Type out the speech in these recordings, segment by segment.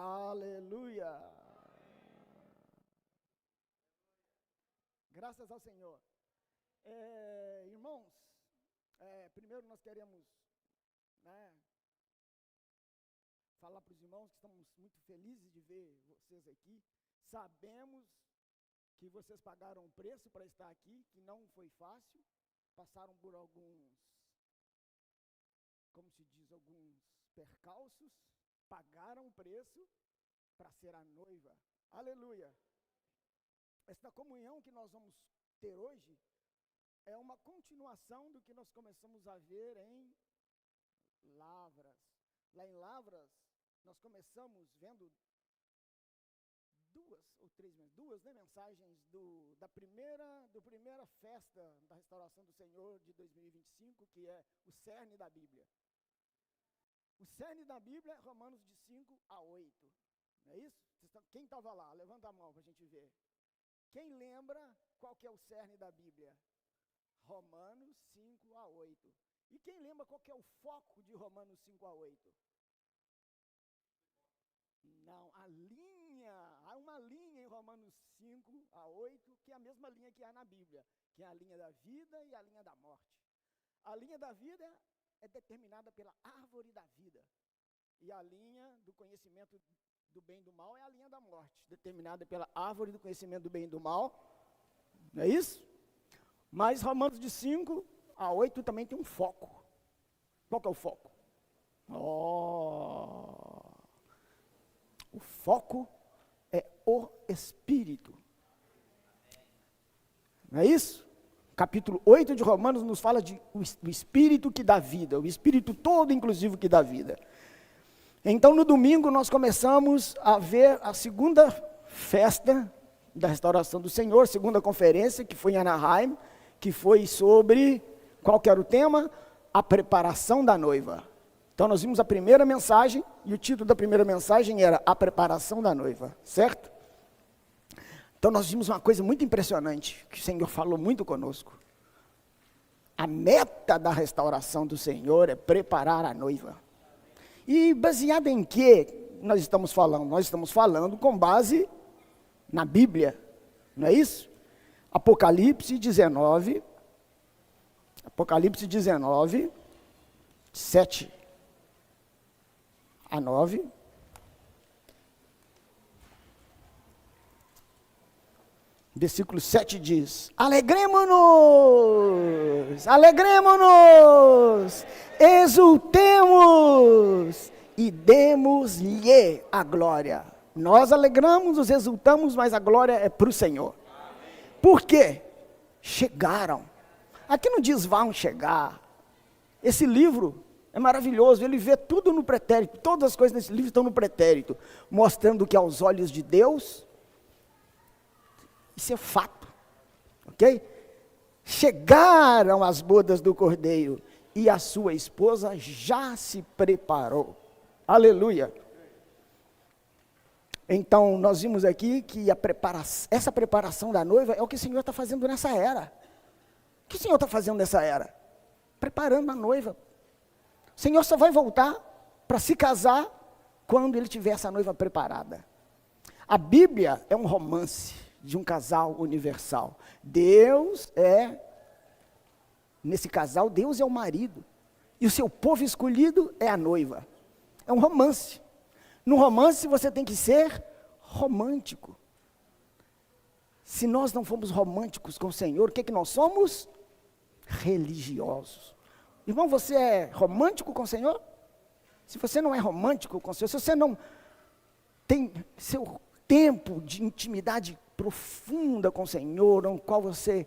Aleluia. Graças ao Senhor. Irmãos, primeiro nós queremos, falar para os irmãos que estamos muito felizes de ver vocês aqui. Sabemos que vocês pagaram um preço para estar aqui, que não foi fácil. Passaram por alguns, como se diz, alguns percalços. Pagaram o preço para ser a noiva. Aleluia. Esta comunhão que nós vamos ter hoje é uma continuação do que nós começamos a ver em Lavras. Lá em Lavras, nós começamos vendo duas mensagens da primeira festa da restauração do Senhor de 2025, que é o cerne da Bíblia. O cerne da Bíblia é Romanos de 5 a 8. Não é isso? Quem estava lá? Levanta a mão para a gente ver. Quem lembra qual que é o cerne da Bíblia? Romanos 5 a 8. E quem lembra qual que é o foco de Romanos 5 a 8? Não, há uma linha em Romanos 5 a 8, que é a mesma linha que há na Bíblia, que é a linha da vida e a linha da morte. A linha da vida é determinada pela árvore da vida, e a linha do conhecimento do bem e do mal é a linha da morte, determinada pela árvore do conhecimento do bem e do mal, não é isso? Mas Romanos de 5 a 8 também tem um foco. Qual que é o foco? O foco é o Espírito. Não é isso? Capítulo 8 de Romanos nos fala de o Espírito que dá vida, o Espírito todo, inclusive, que dá vida. Então, no domingo, nós começamos a ver a segunda festa da restauração do Senhor, segunda conferência, que foi em Anaheim, que foi sobre, qual que era o tema? A preparação da noiva. Então, nós vimos a primeira mensagem, e o título da primeira mensagem era A Preparação da Noiva, certo? Então, nós vimos uma coisa muito impressionante, que o Senhor falou muito conosco. A meta da restauração do Senhor é preparar a noiva. E baseado em que nós estamos falando? Nós estamos falando com base na Bíblia, não é isso? Apocalipse 19, 7 a 9. Versículo 7 diz: alegremo-nos, exultemos e demos-lhe a glória. Nós alegramos, nos exultamos, mas a glória é para o Senhor. Por quê? Chegaram. Aqui não diz vão chegar. Esse livro é maravilhoso, ele vê tudo no pretérito, todas as coisas nesse livro estão no pretérito, mostrando que aos olhos de Deus, isso é fato, ok? Chegaram as bodas do Cordeiro e a sua esposa já se preparou. Aleluia! Então, nós vimos aqui que essa preparação da noiva é o que o Senhor está fazendo nessa era. O que o Senhor está fazendo nessa era? Preparando a noiva. O Senhor só vai voltar para se casar quando Ele tiver essa noiva preparada. A Bíblia é um romance de um casal universal. Nesse casal, Deus é o marido. E o seu povo escolhido é a noiva. É um romance. No romance você tem que ser romântico. Se nós não formos românticos com o Senhor, o que nós somos? Religiosos. Irmão, você é romântico com o Senhor? Se você não é romântico com o Senhor, se você não tem seu tempo de intimidade profunda com o Senhor, no qual você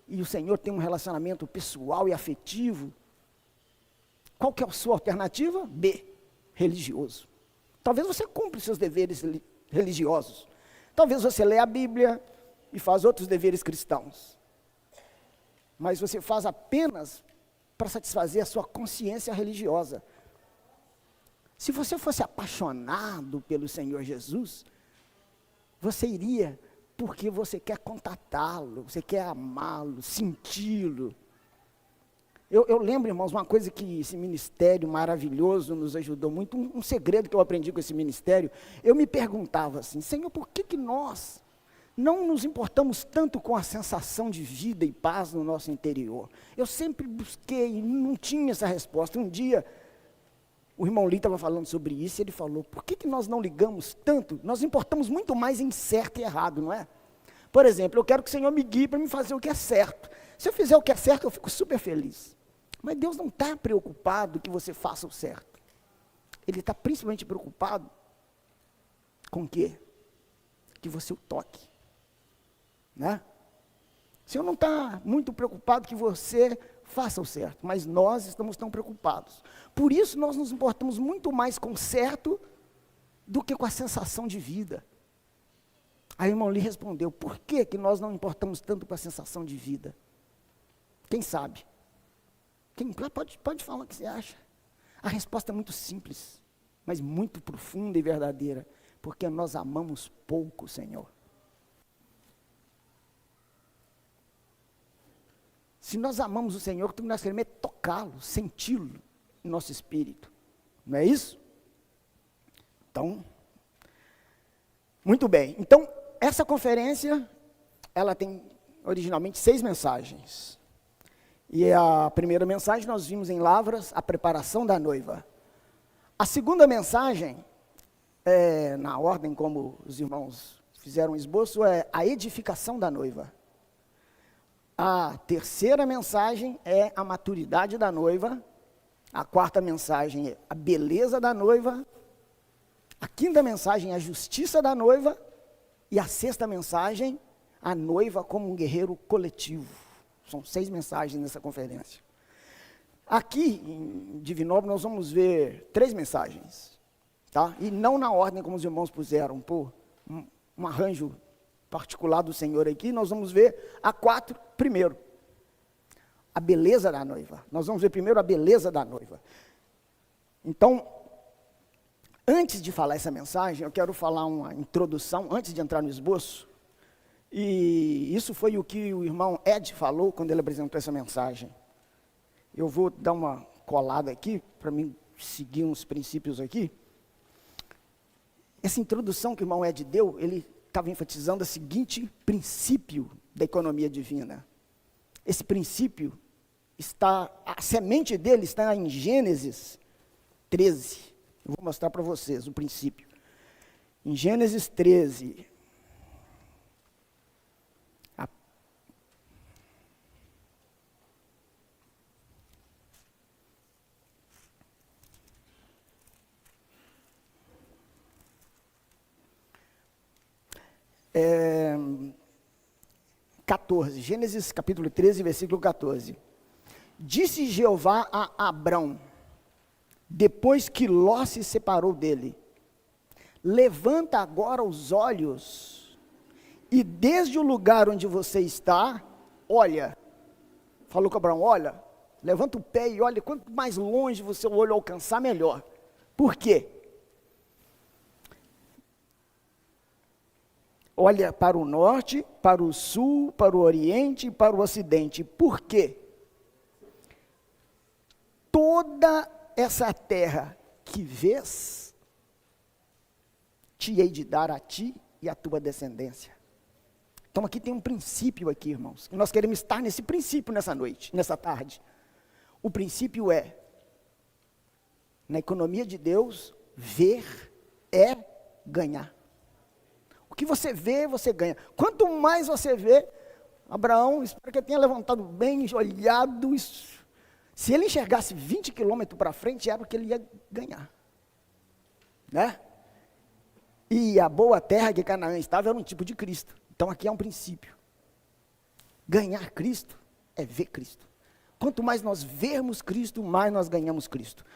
e o Senhor tem um relacionamento pessoal e afetivo, qual que é a sua alternativa? B, religioso. Talvez você cumpra os seus deveres religiosos. Talvez você lê a Bíblia e faz outros deveres cristãos. Mas você faz apenas para satisfazer a sua consciência religiosa. Se você fosse apaixonado pelo Senhor Jesus, você iria porque você quer contatá-lo, você quer amá-lo, senti-lo. Eu lembro, irmãos, uma coisa que esse ministério maravilhoso nos ajudou muito, um segredo que eu aprendi com esse ministério. Eu me perguntava assim, Senhor, por que nós não nos importamos tanto com a sensação de vida e paz no nosso interior? Eu sempre busquei, não tinha essa resposta. Um dia, o irmão Lee estava falando sobre isso, e ele falou, por que nós não ligamos tanto? Nós importamos muito mais em certo e errado, não é? Por exemplo, eu quero que o Senhor me guie para me fazer o que é certo. Se eu fizer o que é certo, eu fico super feliz. Mas Deus não está preocupado que você faça o certo. Ele está principalmente preocupado com o quê? Que você o toque. Né? O Senhor não está muito preocupado que você faça o certo, mas nós estamos tão preocupados. Por isso nós nos importamos muito mais com o certo do que com a sensação de vida. Aí o irmão Lee respondeu, por que nós não importamos tanto com a sensação de vida? Quem sabe? Pode falar o que você acha. A resposta é muito simples, mas muito profunda e verdadeira, porque nós amamos pouco o Senhor. Se nós amamos o Senhor, o que nós queremos é tocá-lo, senti-lo no nosso espírito. Não é isso? Então, muito bem. Então, essa conferência, ela tem originalmente 6 mensagens. E a primeira mensagem nós vimos em Lavras, a preparação da noiva. A segunda mensagem, na ordem como os irmãos fizeram o esboço, é a edificação da noiva. A terceira mensagem é a maturidade da noiva. A quarta mensagem é a beleza da noiva. A quinta mensagem é a justiça da noiva. E a sexta mensagem, a noiva como um guerreiro coletivo. São 6 mensagens nessa conferência. Aqui, em Divinópolis, nós vamos ver 3 mensagens. Tá? E não na ordem como os irmãos puseram, por um arranjo particular do Senhor aqui, nós vamos ver a 4 primeiro. A beleza da noiva. Nós vamos ver primeiro a beleza da noiva. Então, antes de falar essa mensagem, eu quero falar uma introdução, antes de entrar no esboço. E isso foi o que o irmão Ed falou quando ele apresentou essa mensagem. Eu vou dar uma colada aqui, para mim seguir uns princípios aqui. Essa introdução que o irmão Ed deu, ele estava enfatizando o seguinte princípio da economia divina. Esse princípio a semente dele está em Gênesis 13. Eu vou mostrar para vocês o princípio. Em Gênesis 13, Gênesis capítulo 13, versículo 14. Disse Jeová a Abrão, depois que Ló se separou dele, levanta agora os olhos, e desde o lugar onde você está, olha, falou com Abraão, olha, levanta o pé e olha, quanto mais longe você o olho alcançar, melhor. Por quê? Olha para o norte, para o sul, para o oriente e para o ocidente. Por quê? Toda essa terra que vês, te hei de dar a ti e a tua descendência. Então aqui tem um princípio aqui, irmãos. E nós queremos estar nesse princípio nessa noite, nessa tarde. O princípio é, na economia de Deus, ver é ganhar. O que você vê, você ganha. Quanto mais você vê, Abraão, espero que ele tenha levantado bem, olhado isso. Se ele enxergasse 20 quilômetros para frente, era o que ele ia ganhar. Né? E a boa terra que Canaã estava era um tipo de Cristo. Então aqui é um princípio. Ganhar Cristo é ver Cristo. Quanto mais nós vermos Cristo, mais nós ganhamos Cristo.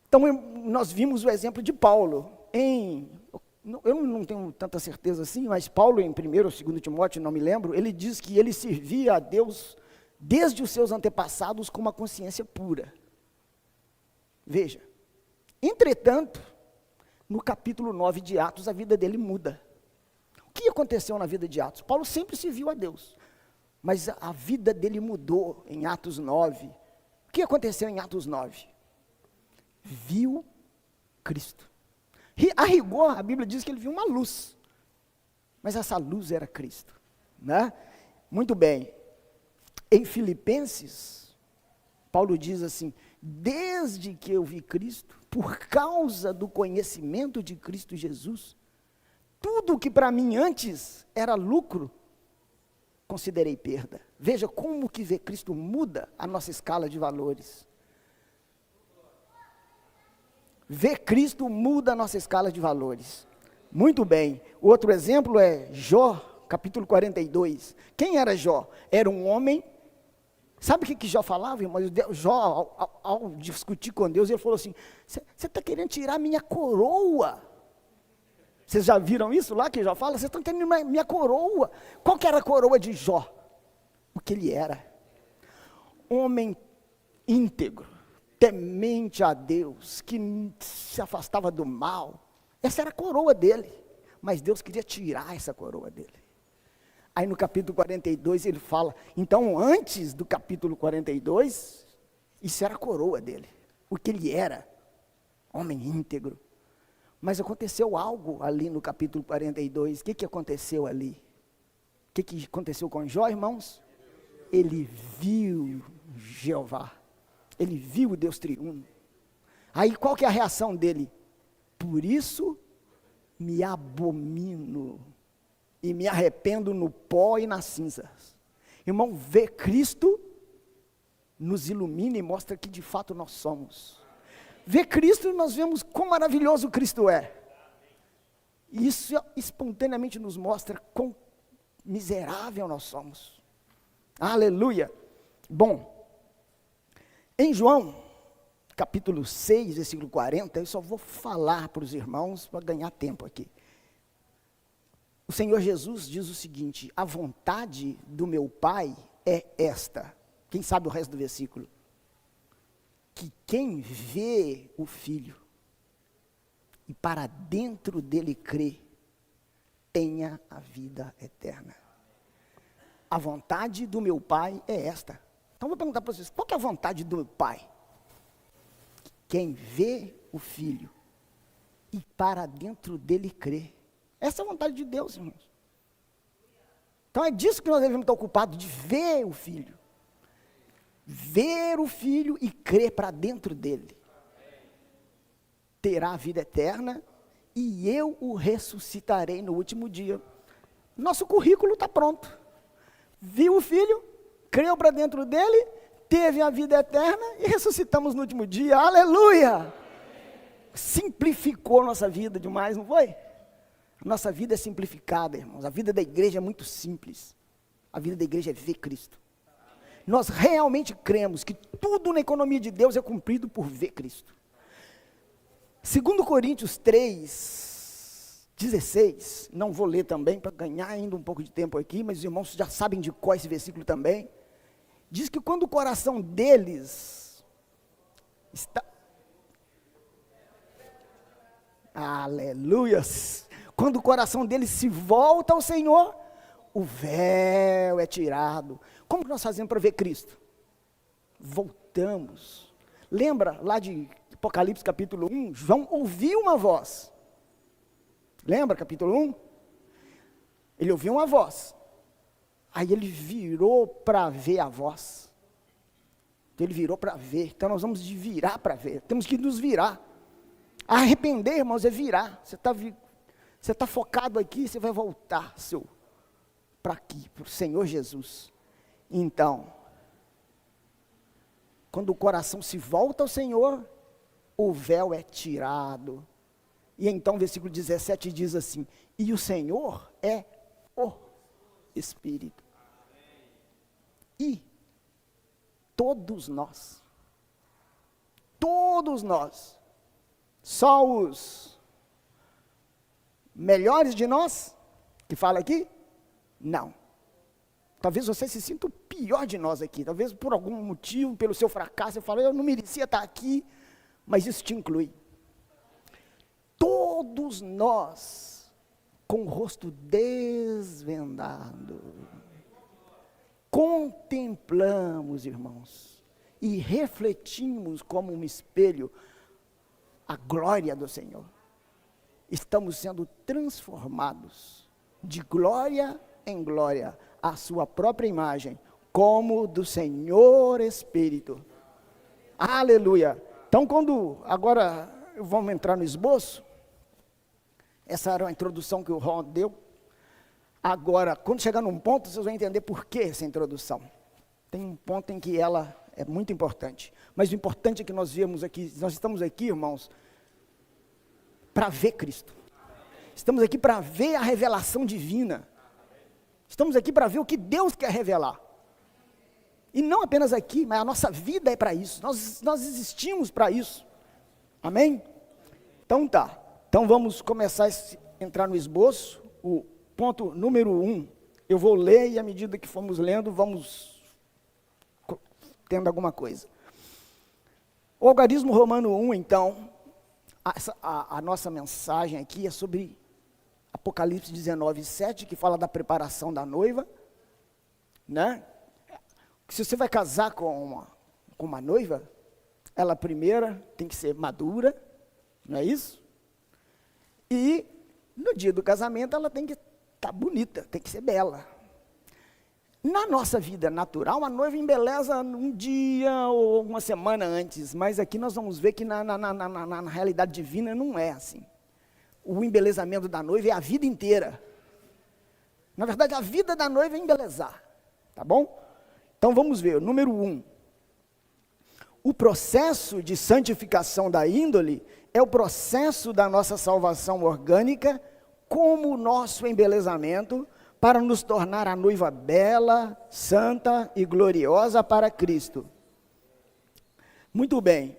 Então nós vimos o exemplo de Paulo. Eu não tenho tanta certeza assim, mas Paulo em 1º ou 2º Timóteo, não me lembro, ele diz que ele servia a Deus desde os seus antepassados com uma consciência pura. Veja, entretanto, no capítulo 9 de Atos, a vida dele muda. O que aconteceu na vida de Atos? Paulo sempre serviu a Deus, mas a vida dele mudou em Atos 9, que aconteceu em Atos 9? Viu Cristo. A rigor, a Bíblia diz que ele viu uma luz, mas essa luz era Cristo, né? Muito bem. Em Filipenses, Paulo diz assim: desde que eu vi Cristo, por causa do conhecimento de Cristo Jesus, tudo que para mim antes era lucro, considerei perda. Veja como que ver Cristo muda a nossa escala de valores. Ver Cristo muda a nossa escala de valores. Muito bem. O outro exemplo é Jó, capítulo 42. Quem era Jó? Era um homem. Sabe o que Jó falava, irmão? Jó, ao discutir com Deus, ele falou assim: você está querendo tirar minha coroa? Vocês já viram isso lá que Jó fala? Vocês estão querendo minha coroa. Qual que era a coroa de Jó? O que ele era? Homem íntegro, temente a Deus, que se afastava do mal. Essa era a coroa dele, mas Deus queria tirar essa coroa dele. Aí no capítulo 42 ele fala, então antes do capítulo 42, isso era a coroa dele, o que ele era, homem íntegro. Mas aconteceu algo ali no capítulo 42, o que aconteceu ali? O que aconteceu com Jó, irmãos? Ele viu Jeová, ele viu o Deus triuno. Aí qual que é a reação dele? Por isso me abomino e me arrependo no pó e nas cinzas. Irmão, ver Cristo nos ilumina e mostra que de fato nós somos. Ver Cristo, nós vemos quão maravilhoso Cristo é. E isso espontaneamente nos mostra quão miserável nós somos. Aleluia. Bom, em João, capítulo 6, versículo 40, eu só vou falar para os irmãos para ganhar tempo aqui. O Senhor Jesus diz o seguinte: a vontade do meu Pai é esta. Quem sabe o resto do versículo? Que quem vê o Filho e para dentro dele crê, tenha a vida eterna. A vontade do meu Pai é esta. Então vou perguntar para vocês, qual que é a vontade do meu Pai? Quem vê o Filho e para dentro dele crê. Essa é a vontade de Deus, irmãos. Então é disso que nós devemos estar ocupados, de ver o Filho. Ver o Filho e crer para dentro dele. Terá a vida eterna e eu o ressuscitarei no último dia. Nosso currículo está pronto. Viu o Filho, creu para dentro dele, teve a vida eterna e ressuscitamos no último dia. Aleluia! Simplificou nossa vida demais, não foi? Nossa vida é simplificada, irmãos. A vida da igreja é muito simples. A vida da igreja é ver Cristo. Nós realmente cremos que tudo na economia de Deus é cumprido por ver Cristo. 2 Coríntios 3, 16, não vou ler também, para ganhar ainda um pouco de tempo aqui, mas os irmãos já sabem de qual esse versículo também. Diz que quando o coração deles está... Aleluias! Quando o coração deles se volta ao Senhor, o véu é tirado. Como que nós fazemos para ver Cristo? Voltamos. Lembra lá de Apocalipse capítulo 1? João ouviu uma voz. Lembra capítulo 1? Ele ouviu uma voz. Aí ele virou para ver a voz. Então ele virou para ver. Então nós vamos de virar para ver. Temos que nos virar. Arrepender, irmãos, é virar. Você está focado aqui, você vai voltar para aqui, para o Senhor Jesus. Então, quando o coração se volta ao Senhor, o véu é tirado. E então o versículo 17 diz assim: e o Senhor é o Espírito. E todos nós, só os melhores de nós, que fala aqui? Não. Talvez você se sinta o pior de nós aqui, talvez por algum motivo, pelo seu fracasso, você fala, eu não merecia estar aqui, mas isso te inclui. Todos nós, com o rosto desvendado, contemplamos, irmãos, e refletimos como um espelho a glória do Senhor. Estamos sendo transformados de glória em glória, à sua própria imagem, como do Senhor Espírito. Aleluia! Então, agora vamos entrar no esboço. Essa era a introdução que o Ron deu. Agora, quando chegar num ponto, vocês vão entender por que essa introdução. Tem um ponto em que ela é muito importante. Mas o importante é que nós estamos aqui, irmãos, para ver Cristo. Estamos aqui para ver a revelação divina. Estamos aqui para ver o que Deus quer revelar. E não apenas aqui, mas a nossa vida é para isso. Nós existimos para isso. Amém? Então tá. Então vamos começar a entrar no esboço. O ponto número 1. Eu vou ler e à medida que formos lendo, vamos tendo alguma coisa. O algarismo romano 1, então, a nossa mensagem aqui é sobre Apocalipse 19:7, que fala da preparação da noiva, né? Se você vai casar com uma noiva, ela primeiro tem que ser madura, não é isso? E no dia do casamento ela tem que estar bonita, tem que ser bela. Na nossa vida natural, a noiva embeleza um dia ou uma semana antes, mas aqui nós vamos ver que na realidade divina não é assim. O embelezamento da noiva é a vida inteira. Na verdade, a vida da noiva é embelezar, tá bom? Então vamos ver, número 1. O processo de santificação da índole é o processo da nossa salvação orgânica, como o nosso embelezamento, para nos tornar a noiva bela, santa e gloriosa para Cristo. Muito bem.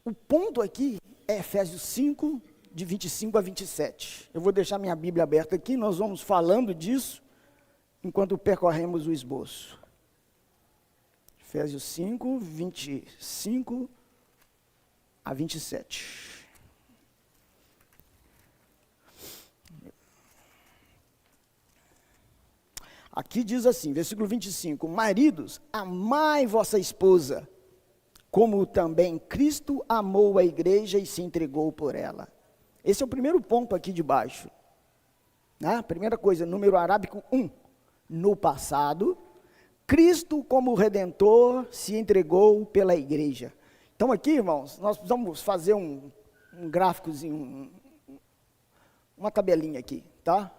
O ponto aqui é Efésios 5, de 25 a 27. Eu vou deixar minha Bíblia aberta aqui, nós vamos falando disso, enquanto percorremos o esboço. Efésios 5, 25 a 27. Aqui diz assim, versículo 25, maridos, amai vossa esposa, como também Cristo amou a igreja e se entregou por ela. Esse é o primeiro ponto aqui de baixo. Né? Primeira coisa, número arábico 1. No passado, Cristo como Redentor se entregou pela igreja. Então aqui, irmãos, nós precisamos fazer um gráficozinho, uma tabelinha aqui, tá?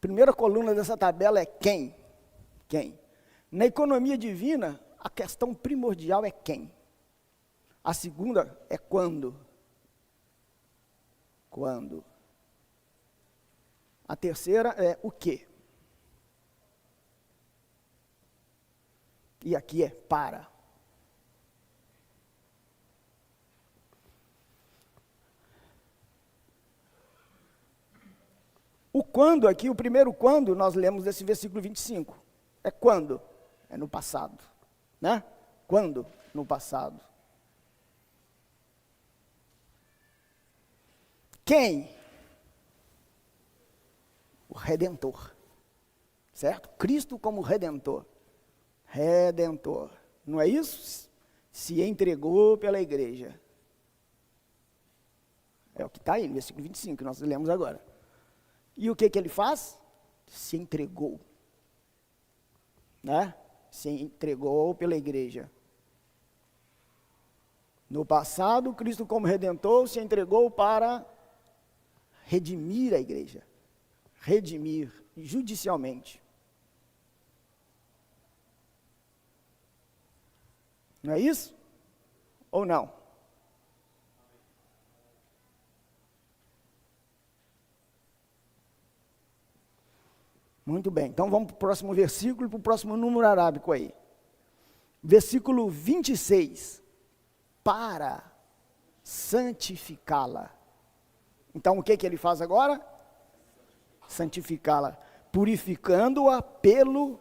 Primeira coluna dessa tabela é quem? Quem? Na economia divina, a questão primordial é quem. A segunda é quando. Quando. A terceira é o quê. E aqui é para. O quando aqui, o primeiro quando, nós lemos desse versículo 25. É quando? É no passado. Né? Quando? No passado. Quem? O Redentor. Certo? Cristo como Redentor. Redentor. Não é isso? Se entregou pela igreja. É o que está aí no versículo 25, que nós lemos agora. E o que ele faz? Se entregou. Né? Se entregou pela igreja. No passado, Cristo como Redentor se entregou para redimir a igreja. Redimir judicialmente. Não é isso? Ou não? Muito bem, então vamos para o próximo versículo, para o próximo número arábico aí. Versículo 26. Para santificá-la. Então o que ele faz agora? Santificá-la, purificando-a pelo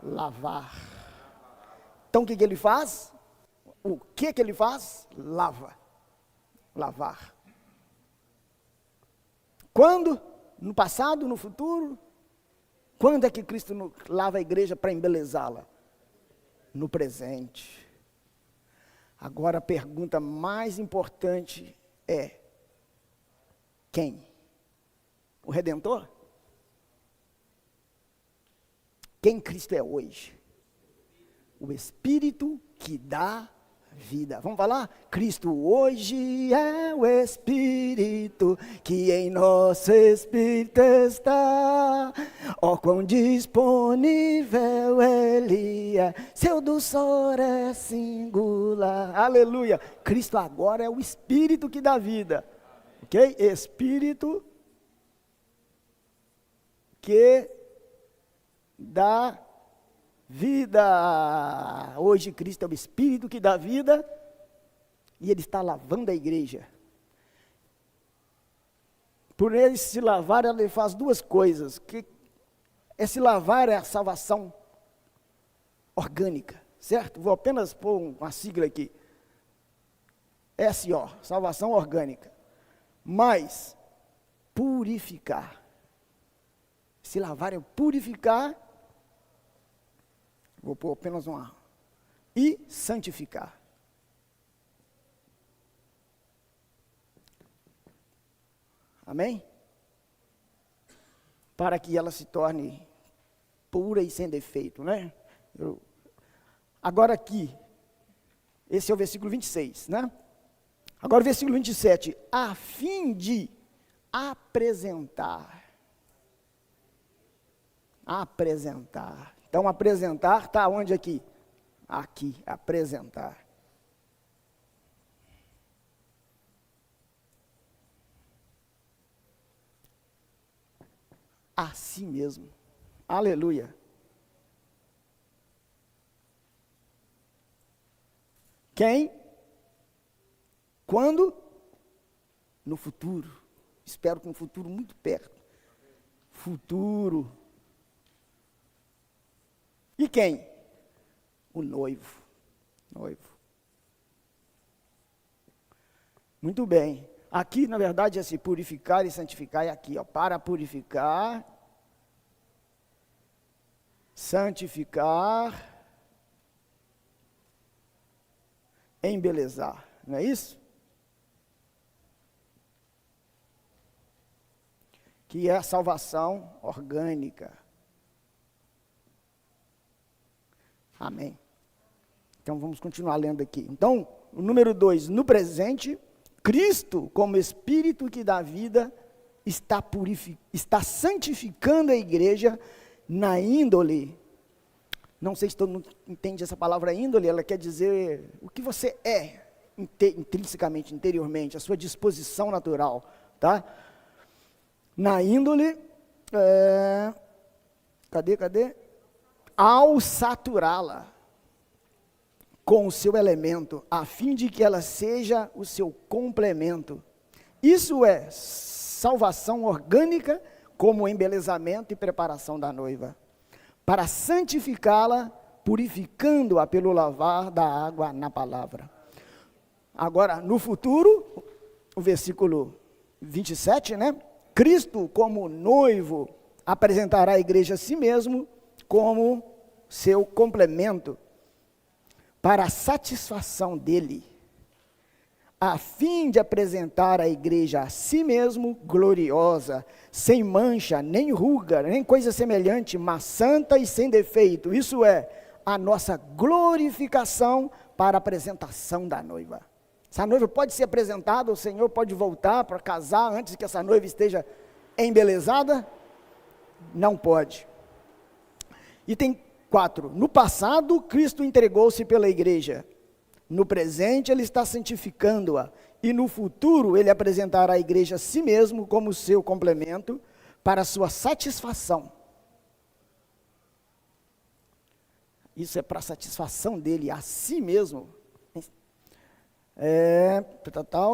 lavar. Então o que ele faz? O que ele faz? Lava. Lavar. Quando? No passado, no futuro? Quando é que Cristo lava a igreja para embelezá-la? No presente. Agora a pergunta mais importante é: quem? O Redentor? Quem Cristo é hoje? O Espírito que dá vida. Vamos falar? Cristo hoje é o Espírito que em nosso espírito está. Ó, quão disponível Ele é, seu dulçor é singular. Aleluia! Cristo agora é o Espírito que dá vida. Ok? Espírito que dá vida. Hoje Cristo é o Espírito que dá vida e Ele está lavando a igreja. Por Ele se lavar, Ele faz duas coisas. Que esse lavar é a salvação orgânica, certo? Vou apenas pôr uma sigla aqui. SO, salvação orgânica. Mas purificar. Se lavar é purificar. Vou pôr apenas uma. E santificar. Amém? Para que ela se torne pura e sem defeito, né? Agora aqui, esse é o versículo 26, né? Agora o versículo 27, a fim de apresentar. Apresentar. Então, apresentar está onde aqui? Aqui, apresentar. A si mesmo. Aleluia. Quem? Quando? No futuro. Espero que um futuro muito perto. Futuro. E quem? O noivo. Noivo. Muito bem. Aqui, na verdade, é se purificar e santificar. É aqui, ó. Para purificar, santificar, embelezar. Não é isso? Que é a salvação orgânica. Amém. Então vamos continuar lendo aqui. Então, o número 2, no presente, Cristo, como Espírito que dá vida, está santificando a igreja na índole. Não sei se todo mundo entende essa palavra índole, ela quer dizer o que você é intrinsecamente, interiormente, a sua disposição natural, tá? Na índole, cadê? Ao saturá-la com o seu elemento, a fim de que ela seja o seu complemento. Isso é salvação orgânica, como embelezamento e preparação da noiva, para santificá-la, purificando-a pelo lavar da água na palavra. Agora, no futuro, o versículo 27, né? Cristo, como noivo, apresentará a igreja a si mesmo como seu complemento, para a satisfação dele, a fim de apresentar a igreja a si mesmo gloriosa, sem mancha, nem ruga, nem coisa semelhante, mas santa e sem defeito. Isso é a nossa glorificação para a apresentação da noiva. Essa noiva pode ser apresentada, o Senhor pode voltar para casar antes que essa noiva esteja embelezada? Não pode. E tem 4. No passado, Cristo entregou-se pela igreja. No presente, Ele está santificando-a. E no futuro, Ele apresentará a igreja a si mesmo como seu complemento para a sua satisfação. Isso é para a satisfação dele, a si mesmo.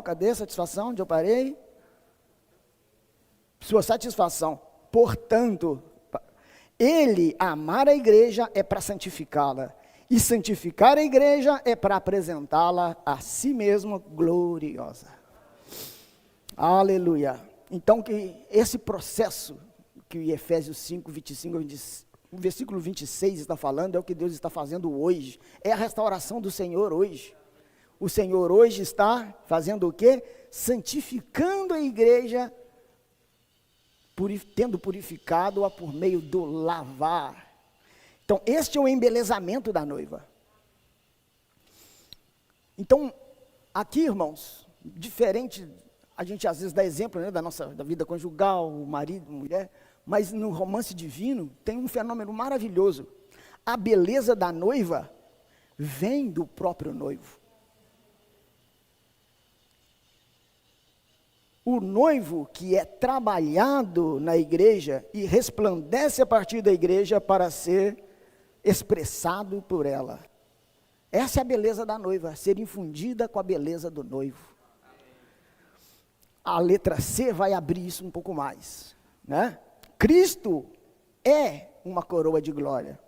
Cadê a satisfação? Onde eu parei? Sua satisfação. Portanto, Ele amar a igreja é para santificá-la. E santificar a igreja é para apresentá-la a si mesmo gloriosa. Aleluia. Então que esse processo que o Efésios 5, 25, o versículo 26 está falando, é o que Deus está fazendo hoje. É a restauração do Senhor hoje. O Senhor hoje está fazendo o quê? Santificando a igreja, tendo purificado-a por meio do lavar. Então, este é o embelezamento da noiva. Então, aqui, irmãos, diferente, a gente às vezes dá exemplo, né, da vida conjugal, marido, mulher, mas no romance divino tem um fenômeno maravilhoso. A beleza da noiva vem do próprio noivo. O noivo que é trabalhado na igreja e resplandece a partir da igreja para ser expressado por ela. Essa é a beleza da noiva, ser infundida com a beleza do noivo. A letra C vai abrir isso um pouco mais, né? Cristo é uma coroa de glória.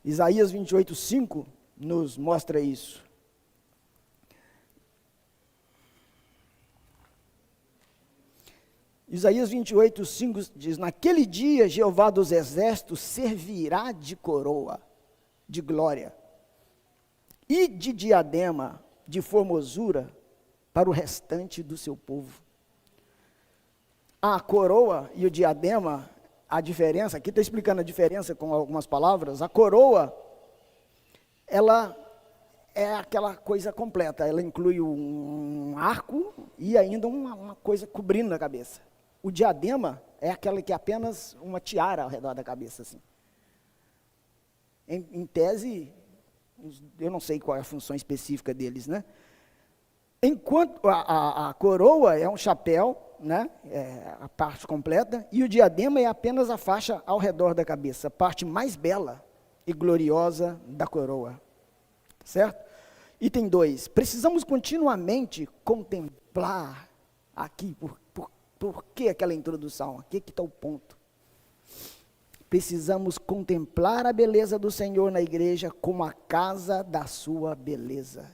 Isaías 28:5 nos mostra isso. Isaías 28:5 diz: naquele dia Jeová dos exércitos servirá de coroa, de glória, e de diadema, de formosura, para o restante do seu povo. A coroa e o diadema, a diferença, aqui estou explicando a diferença com algumas palavras. A coroa, ela é aquela coisa completa, ela inclui um arco e ainda uma coisa cobrindo a cabeça. O diadema é aquela que é apenas uma tiara ao redor da cabeça, assim. Em tese, eu não sei qual é a função específica deles, né? Enquanto a coroa é um chapéu, né? É a parte completa, e o diadema é apenas a faixa ao redor da cabeça, a parte mais bela e gloriosa da coroa. Certo? Item 2, precisamos continuamente contemplar aqui, por que aquela introdução? Aqui que está o ponto. Precisamos contemplar a beleza do Senhor na igreja como a casa da sua beleza.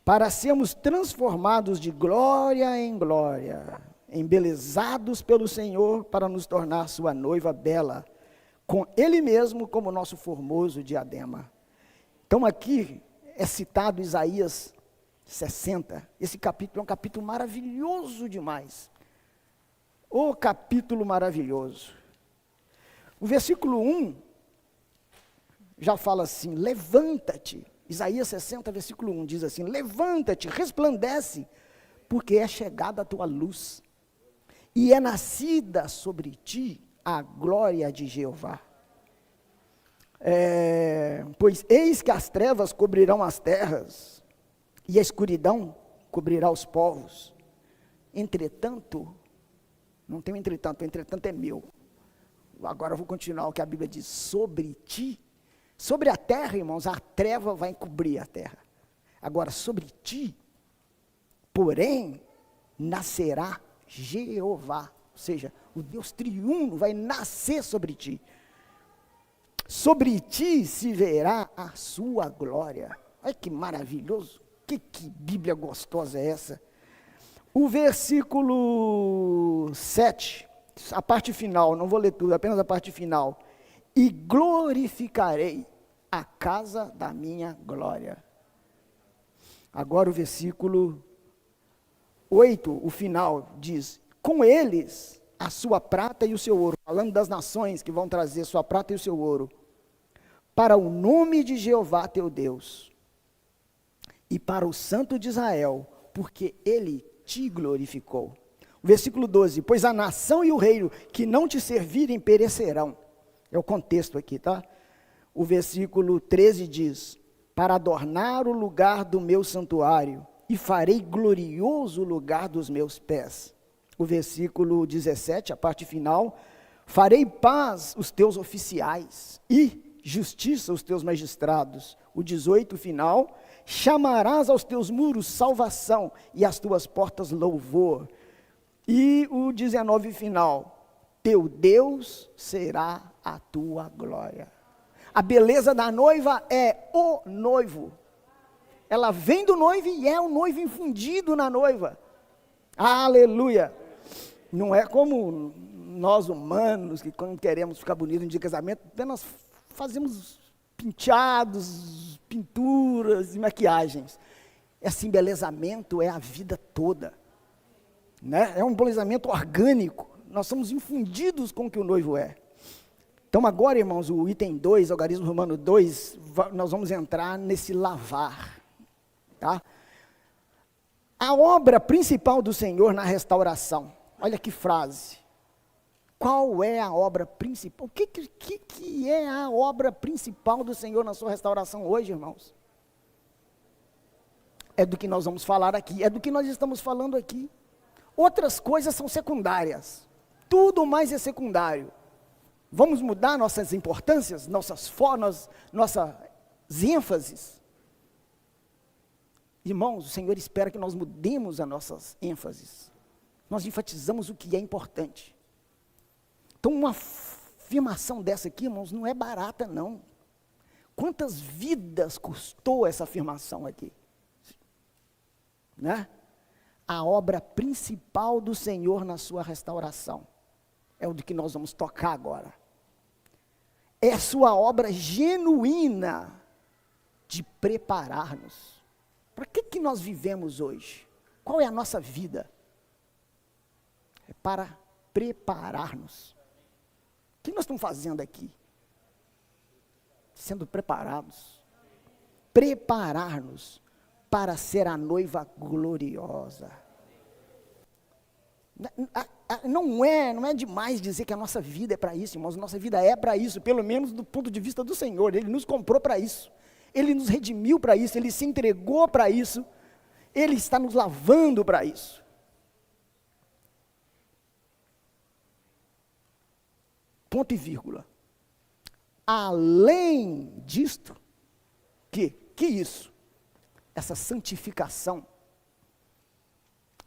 Para sermos transformados de glória em glória, embelezados pelo Senhor para nos tornar sua noiva bela, com Ele mesmo como nosso formoso diadema. Então aqui é citado Isaías 60, esse capítulo é um capítulo maravilhoso demais. O capítulo maravilhoso. O versículo 1 já fala assim: levanta-te. Isaías 60, versículo 1 diz assim: levanta-te, resplandece, porque é chegada a tua luz, e é nascida sobre ti a glória de Jeová. Pois eis que as trevas cobrirão as terras, e a escuridão cobrirá os povos. Entretanto, não tem um entretanto, o entretanto é meu. Agora eu vou continuar o que a Bíblia diz: sobre ti, sobre a terra, irmãos, a treva vai cobrir a terra. Agora, sobre ti, porém, nascerá Jeová, ou seja, o Deus triuno vai nascer sobre ti. Sobre ti se verá a sua glória. Olha que maravilhoso, que Bíblia gostosa é essa? O versículo 7, a parte final, não vou ler tudo, apenas a parte final. E glorificarei a casa da minha glória. Agora o versículo 8, o final, diz: com eles a sua prata e o seu ouro, falando das nações que vão trazer sua prata e o seu ouro, para o nome de Jeová teu Deus, e para o Santo de Israel, porque ele te glorificou. O versículo 12, pois a nação e o reino que não te servirem perecerão. É o contexto aqui, tá? O versículo 13 diz: para adornar o lugar do meu santuário, e farei glorioso o lugar dos meus pés. O versículo 17, a parte final: farei paz os teus oficiais, e justiça os teus magistrados. O 18 final: chamarás aos teus muros salvação, e às tuas portas louvor. E o 19 final: teu Deus será a tua glória. A beleza da noiva é o noivo. Ela vem do noivo e é o noivo infundido na noiva. Aleluia. Não é como nós humanos, que quando queremos ficar bonito no dia de casamento, apenas fazemos penteados, pinturas e maquiagens. Esse embelezamento é a vida toda, né? É um embelezamento orgânico. Nós somos infundidos com o que o noivo é. Então agora, irmãos, o item 2, algarismo romano 2, nós vamos entrar nesse lavar, tá? A obra principal do Senhor na restauração, olha que frase. Qual é a obra principal? O que é a obra principal do Senhor na sua restauração hoje, irmãos? É do que nós vamos falar aqui, é do que nós estamos falando aqui. Outras coisas são secundárias, tudo mais é secundário. Vamos mudar nossas importâncias, nossas formas, nossas ênfases? Irmãos, o Senhor espera que nós mudemos as nossas ênfases. Nós enfatizamos o que é importante. Então, uma afirmação dessa aqui, irmãos, não é barata, não. Quantas vidas custou essa afirmação aqui? Né? A obra principal do Senhor na sua restauração é o de que nós vamos tocar agora. É sua obra genuína de preparar-nos. Para que nós vivemos hoje? Qual é a nossa vida? É para preparar-nos. O que nós estamos fazendo aqui? Sendo preparados. Preparar-nos para ser a noiva gloriosa. Não é demais dizer que a nossa vida é para isso, irmãos. Nossa vida é para isso, pelo menos do ponto de vista do Senhor. Ele nos comprou para isso. Ele nos redimiu para isso. Ele se entregou para isso. Ele está nos lavando para isso. Ponto e vírgula. Além disto, que isso? Essa santificação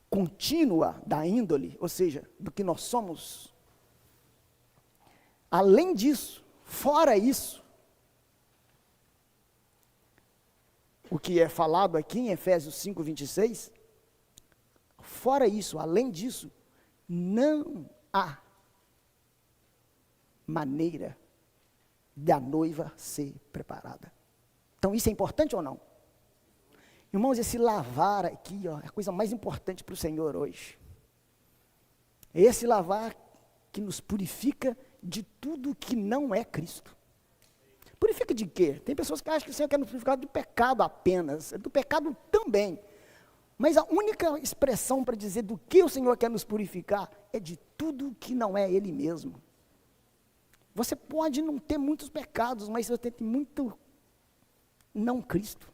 contínua da índole, ou seja, do que nós somos. Além disso, fora isso, o que é falado aqui em Efésios 5:26, fora isso, além disso, não há maneira da noiva ser preparada. Então isso é importante ou não? Irmãos, esse lavar aqui, ó, é a coisa mais importante para o Senhor hoje. É esse lavar que nos purifica de tudo que não é Cristo. Purifica de quê? Tem pessoas que acham que o Senhor quer nos purificar do pecado apenas, do pecado também. Mas a única expressão para dizer do que o Senhor quer nos purificar é de tudo que não é Ele mesmo. Você pode não ter muitos pecados, mas você tem muito não Cristo.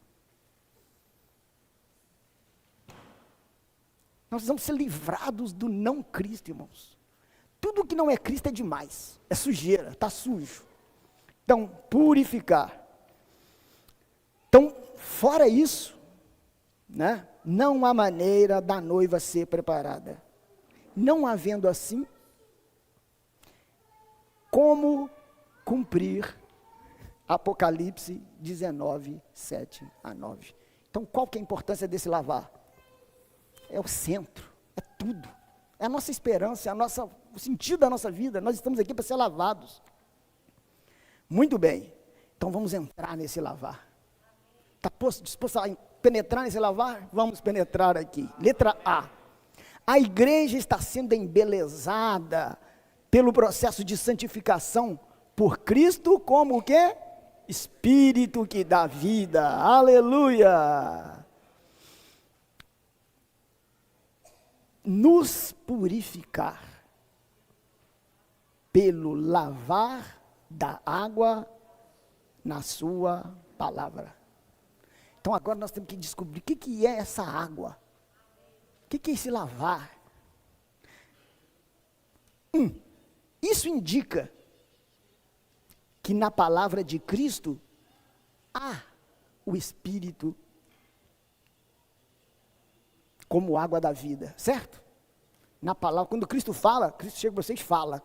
Nós precisamos ser livrados do não Cristo, irmãos. Tudo que não é Cristo é demais, é sujeira, está sujo. Então, purificar. Então, fora isso, né, não há maneira da noiva ser preparada. Não havendo assim, como cumprir Apocalipse 19, 7 a 9. Então, qual que é a importância desse lavar? É o centro, é tudo. É a nossa esperança, o sentido da nossa vida. Nós estamos aqui para ser lavados. Muito bem. Então vamos entrar nesse lavar. Está disposto a penetrar nesse lavar? Vamos penetrar aqui. Letra A. A igreja está sendo embelezada pelo processo de santificação por Cristo como o quê? Espírito que dá vida. Aleluia! Nos purificar pelo lavar da água na sua palavra. Então agora nós temos que descobrir o que é essa água. O que é esse lavar? Isso indica que na palavra de Cristo há o Espírito como água da vida, certo? Na palavra, quando Cristo fala, Cristo chega para vocês e fala.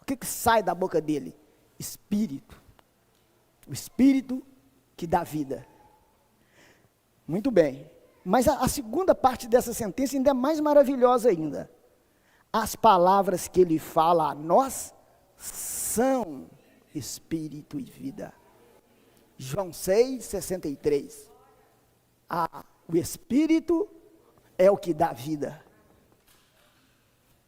O que sai da boca dele? Espírito. O Espírito que dá vida. Muito bem. Mas a segunda parte dessa sentença ainda é mais maravilhosa ainda. As palavras que ele fala a nós são espírito e vida. João 6,63. O espírito é o que dá vida.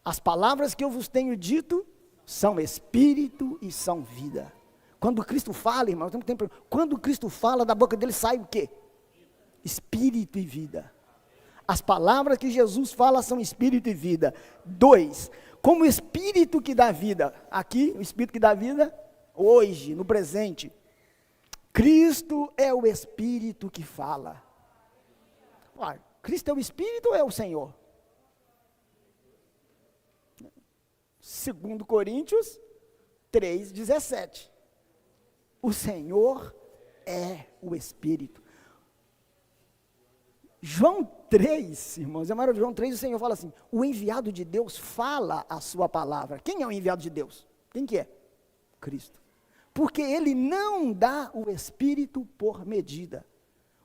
As palavras que eu vos tenho dito são espírito e são vida. Quando Cristo fala, irmãos, quando Cristo fala, da boca dele sai o quê? Espírito e vida. As palavras que Jesus fala são espírito e vida. 2, como o espírito que dá vida. Aqui, o espírito que dá vida, hoje, no presente. Cristo é o espírito que fala. Olha, Cristo é o espírito ou é o Senhor? 2 Coríntios 3,17. O Senhor é o Espírito. João 3, irmãos, é maravilhoso. João 3, o Senhor fala assim: o enviado de Deus fala a sua palavra. Quem é o enviado de Deus? Quem que é? Cristo. Porque ele não dá o Espírito por medida.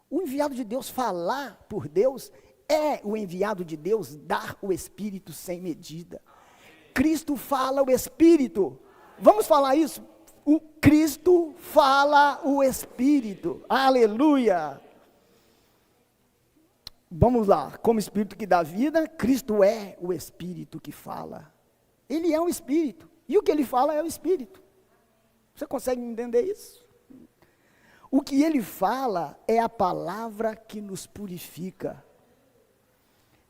O enviado de Deus falar por Deus é o enviado de Deus dar o Espírito sem medida. Cristo fala o Espírito. Vamos falar isso? O Cristo fala o Espírito. Aleluia! Vamos lá. Como Espírito que dá vida, Cristo é o Espírito que fala. Ele é um Espírito. E o que ele fala é o Espírito. Você consegue entender isso? O que ele fala é a palavra que nos purifica.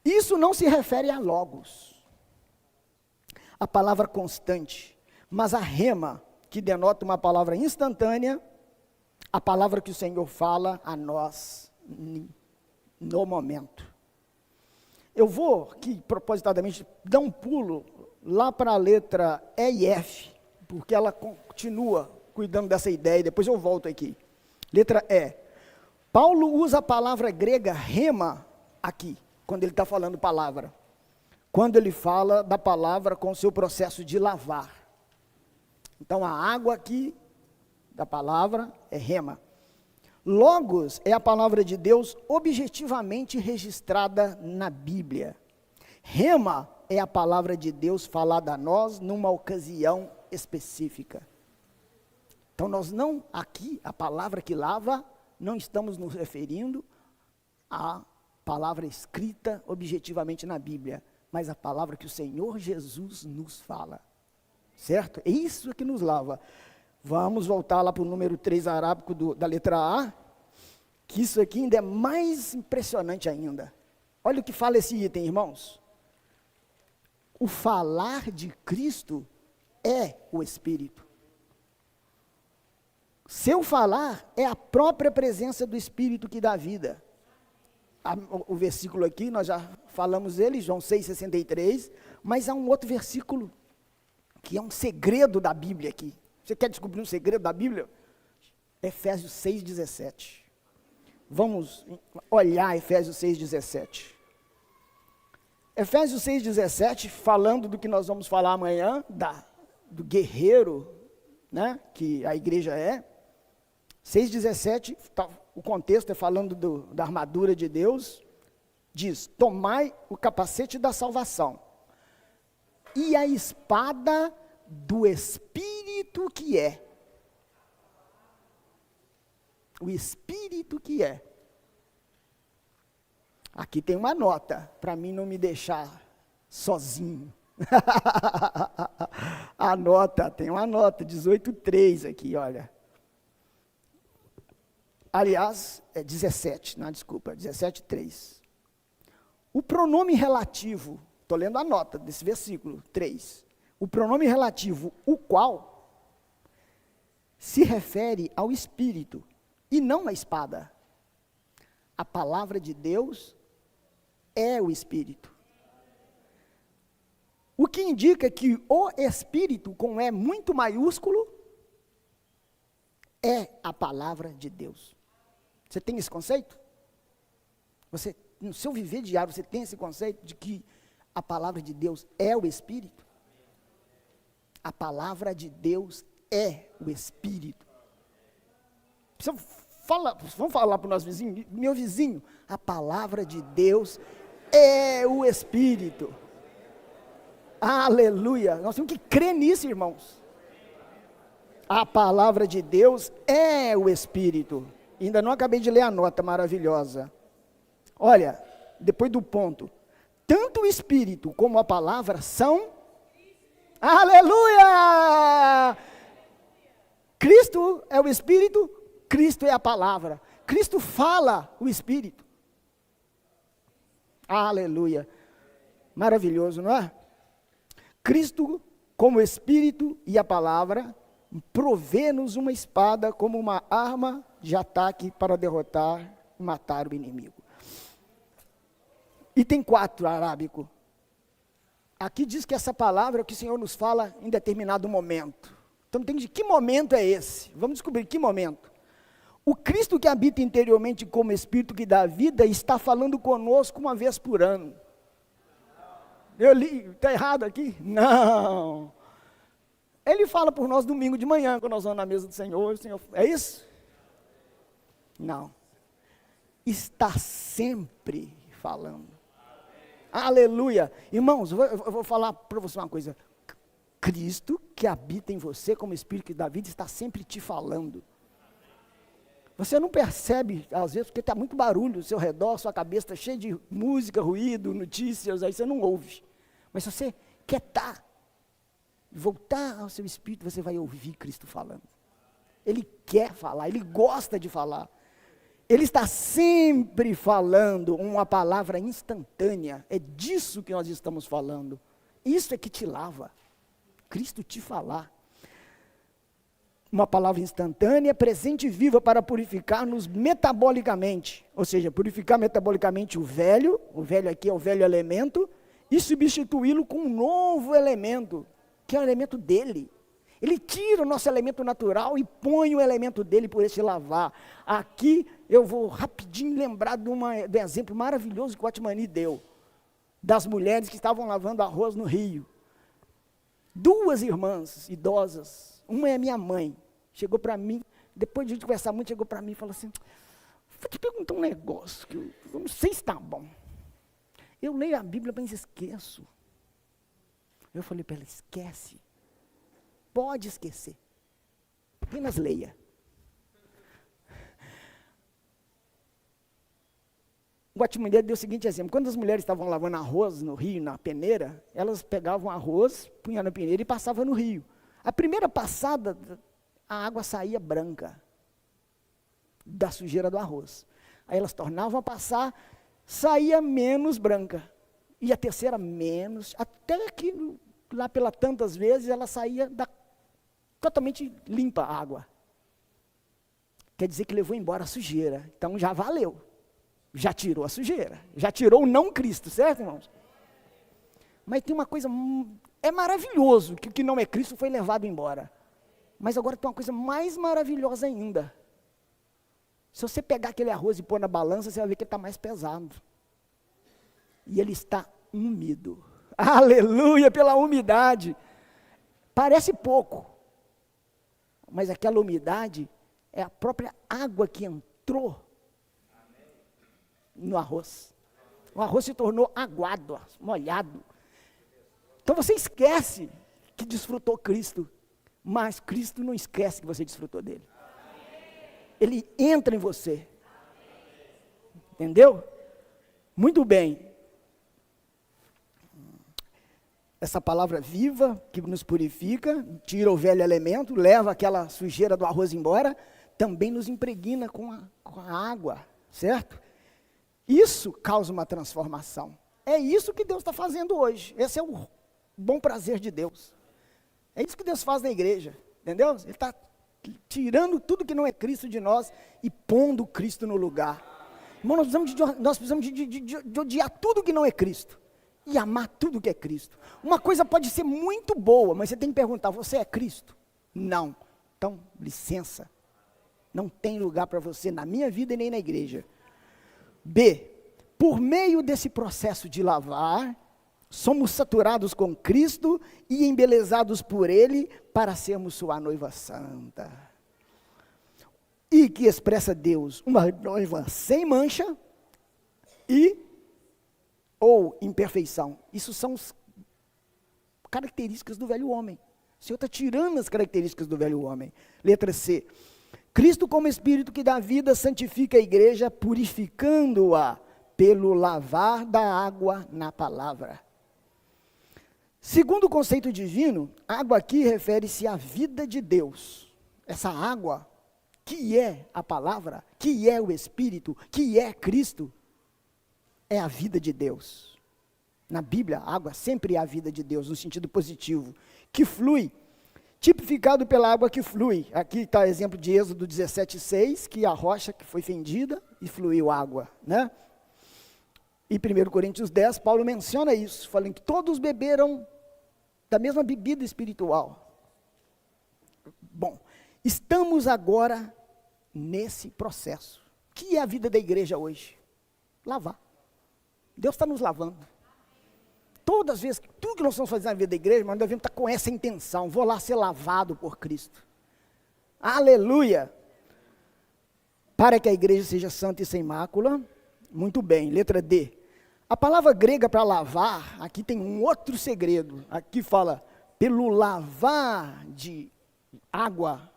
Isso não se refere a logos, a palavra constante, mas a rema, que denota uma palavra instantânea, a palavra que o Senhor fala a nós no momento. Eu vou aqui, propositadamente, dar um pulo lá para a letra E e F, porque ela continua cuidando dessa ideia, e depois eu volto aqui. Letra E. Paulo usa a palavra grega rema aqui, quando ele está falando palavra. Quando ele fala da palavra com o seu processo de lavar. Então a água aqui da palavra é rema. Logos é a palavra de Deus objetivamente registrada na Bíblia. Rema é a palavra de Deus falada a nós numa ocasião específica. Então nós não, aqui, a palavra que lava, não estamos nos referindo à palavra escrita objetivamente na Bíblia, mas a palavra que o Senhor Jesus nos fala, certo? É isso que nos lava. Vamos voltar lá para o número 3 arábico da letra A, que isso aqui ainda é mais impressionante ainda. Olha o que fala esse item, irmãos. O falar de Cristo é o Espírito. Seu falar é a própria presença do Espírito que dá vida. O versículo aqui, nós já falamos dele, João 6,63, mas há um outro versículo, que é um segredo da Bíblia aqui. Você quer descobrir um segredo da Bíblia? Efésios 6,17. Vamos olhar Efésios 6,17. Efésios 6,17, falando do que nós vamos falar amanhã, do guerreiro, né, que a igreja é. 6,17, o contexto é falando da armadura de Deus, diz: tomai o capacete da salvação e a espada do Espírito que é. O Espírito que é. Aqui tem uma nota, para mim não me deixar sozinho. A nota, tem uma nota, 18,3 aqui, olha. Aliás, é 17, não, desculpa, 17,3. O pronome relativo, estou lendo a nota desse versículo 3. O pronome relativo, o qual, se refere ao Espírito e não à espada. A palavra de Deus é o Espírito. O que indica que o Espírito, com E muito maiúsculo, é a palavra de Deus. Você tem esse conceito? Você, no seu viver diário, você tem esse conceito de que a palavra de Deus é o Espírito? A palavra de Deus é o Espírito. Vamos falar para o nosso vizinho? Meu vizinho, a palavra de Deus é o Espírito. Aleluia. Nós temos que crer nisso, irmãos. A palavra de Deus é o Espírito. Ainda não acabei de ler a nota maravilhosa. Olha, depois do ponto. Tanto o Espírito como a palavra são... Aleluia! Cristo é o Espírito, Cristo é a palavra. Cristo fala o Espírito. Aleluia. Maravilhoso, não é? Cristo, como Espírito e a palavra, provê-nos uma espada como uma arma de ataque para derrotar e matar o inimigo. Item 4, arábico. Aqui diz que essa palavra é o que o Senhor nos fala em determinado momento. Então, entende que momento é esse? Vamos descobrir que momento. O Cristo que habita interiormente como Espírito que dá vida, está falando conosco uma vez por ano. Eu li, está errado aqui? Não. Ele fala por nós domingo de manhã, quando nós vamos na mesa do Senhor. O Senhor, é isso? Não. Está sempre falando. Aleluia. Irmãos, eu vou falar para você uma coisa. Cristo que habita em você como Espírito que dá vida, está sempre te falando. Você não percebe, às vezes, porque está muito barulho ao seu redor, sua cabeça está cheia de música, ruído, notícias, aí você não ouve. Mas se você quietar, voltar ao seu espírito, você vai ouvir Cristo falando. Ele quer falar, ele gosta de falar. Ele está sempre falando uma palavra instantânea. É disso que nós estamos falando. Isso é que te lava. Cristo te falar. Uma palavra instantânea, presente e viva para purificar-nos metabolicamente, ou seja, purificar metabolicamente o velho aqui é o velho elemento, e substituí-lo com um novo elemento, que é o elemento dele. Ele tira o nosso elemento natural e põe o elemento dele por esse lavar. Aqui eu vou rapidinho lembrar de um exemplo maravilhoso que o Atmani deu, das mulheres que estavam lavando arroz no rio. 2 irmãs idosas, uma é minha mãe, chegou para mim, depois de a gente conversar muito, chegou para mim e falou assim, vou te perguntar um negócio, que eu não sei se está bom. Eu leio a Bíblia, mas esqueço. Eu falei para ela, esquece. Pode esquecer. Apenas leia. O Guatimundé deu o seguinte exemplo, quando as mulheres estavam lavando arroz no rio, na peneira, elas pegavam arroz, punham na peneira e passavam no rio. A primeira passada, a água saía branca, da sujeira do arroz. Aí elas tornavam a passar, saía menos branca. E a terceira menos, até que lá pelas tantas vezes ela saía totalmente limpa a água. Quer dizer que levou embora a sujeira, então já valeu. Já tirou a sujeira, já tirou o não Cristo, certo, irmãos? Mas tem uma coisa, é maravilhoso que o que não é Cristo foi levado embora. Mas agora tem uma coisa mais maravilhosa ainda. Se você pegar aquele arroz e pôr na balança, você vai ver que ele está mais pesado. E ele está úmido. Aleluia, pela umidade. Parece pouco, mas aquela umidade é a própria água que entrou no arroz. O arroz se tornou aguado, molhado. Então você esquece que desfrutou Cristo, mas Cristo não esquece que você desfrutou dele. Ele entra em você. Entendeu? Muito bem. Essa palavra viva, que nos purifica, tira o velho elemento, leva aquela sujeira do arroz embora, também nos impregna com a água, certo? Isso causa uma transformação. É isso que Deus está fazendo hoje. Esse é o bom prazer de Deus. É isso que Deus faz na igreja, entendeu? Ele está tirando tudo que não é Cristo de nós e pondo Cristo no lugar. Irmão, nós precisamos de odiar tudo que não é Cristo e amar tudo que é Cristo. Uma coisa pode ser muito boa, mas você tem que perguntar, você é Cristo? Não. Então, licença. Não tem lugar para você na minha vida e nem na igreja. B, por meio desse processo de lavar, somos saturados com Cristo e embelezados por Ele para sermos sua noiva santa. E que expressa Deus, uma noiva sem mancha ou imperfeição. Isso são características do velho homem. O Senhor está tirando as características do velho homem. Letra C. Cristo como Espírito que dá vida, santifica a igreja, purificando-a pelo lavar da água na palavra. Segundo o conceito divino, água aqui refere-se à vida de Deus. Essa água, que é a palavra, que é o Espírito, que é Cristo, é a vida de Deus. Na Bíblia, a água sempre é a vida de Deus, no sentido positivo, que flui, tipificado pela água que flui. Aqui está o exemplo de Êxodo 17:6, que a rocha que foi fendida e fluiu água, né? E 1 Coríntios 10, Paulo menciona isso, falando que todos beberam da mesma bebida espiritual. Bom, estamos agora nesse processo. O que é a vida da igreja hoje? Lavar. Deus está nos lavando. Todas as vezes, tudo que nós estamos fazendo na vida da igreja, nós devemos estar com essa intenção, vou lá ser lavado por Cristo. Aleluia! Para que a igreja seja santa e sem mácula. Muito bem, letra D. A palavra grega para lavar, aqui tem um outro segredo. Aqui fala, pelo lavar de água,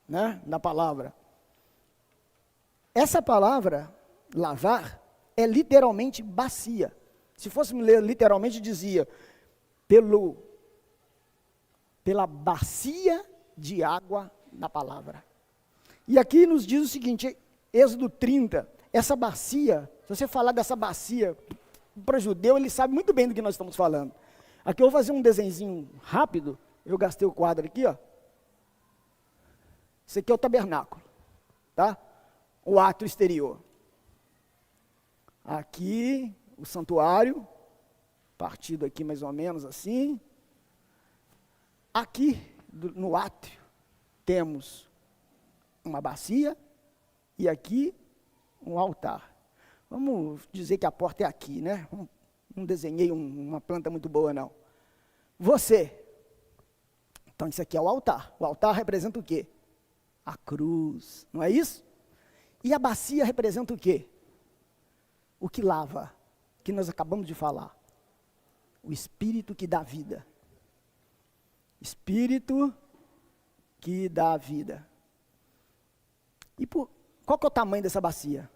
né, na palavra. Essa palavra, lavar, é literalmente bacia. Se fôssemos ler literalmente, dizia, pela bacia de água na palavra. E aqui nos diz o seguinte, Êxodo 30, essa bacia, se você falar dessa bacia, para o judeu, ele sabe muito bem do que nós estamos falando. Aqui eu vou fazer um desenhozinho rápido, eu gastei o quadro aqui, ó. Esse aqui é o tabernáculo, tá? O átrio exterior. Aqui, o santuário, partido aqui mais ou menos assim. Aqui, no átrio, temos uma bacia e aqui um altar. Vamos dizer que a porta é aqui, né? Não desenhei uma planta muito boa, não. Você. Então, isso aqui é o altar. O altar representa o quê? A cruz, não é isso? E a bacia representa o quê? O que lava, que nós acabamos de falar. O Espírito que dá vida. Espírito que dá vida. E qual que é o tamanho dessa bacia?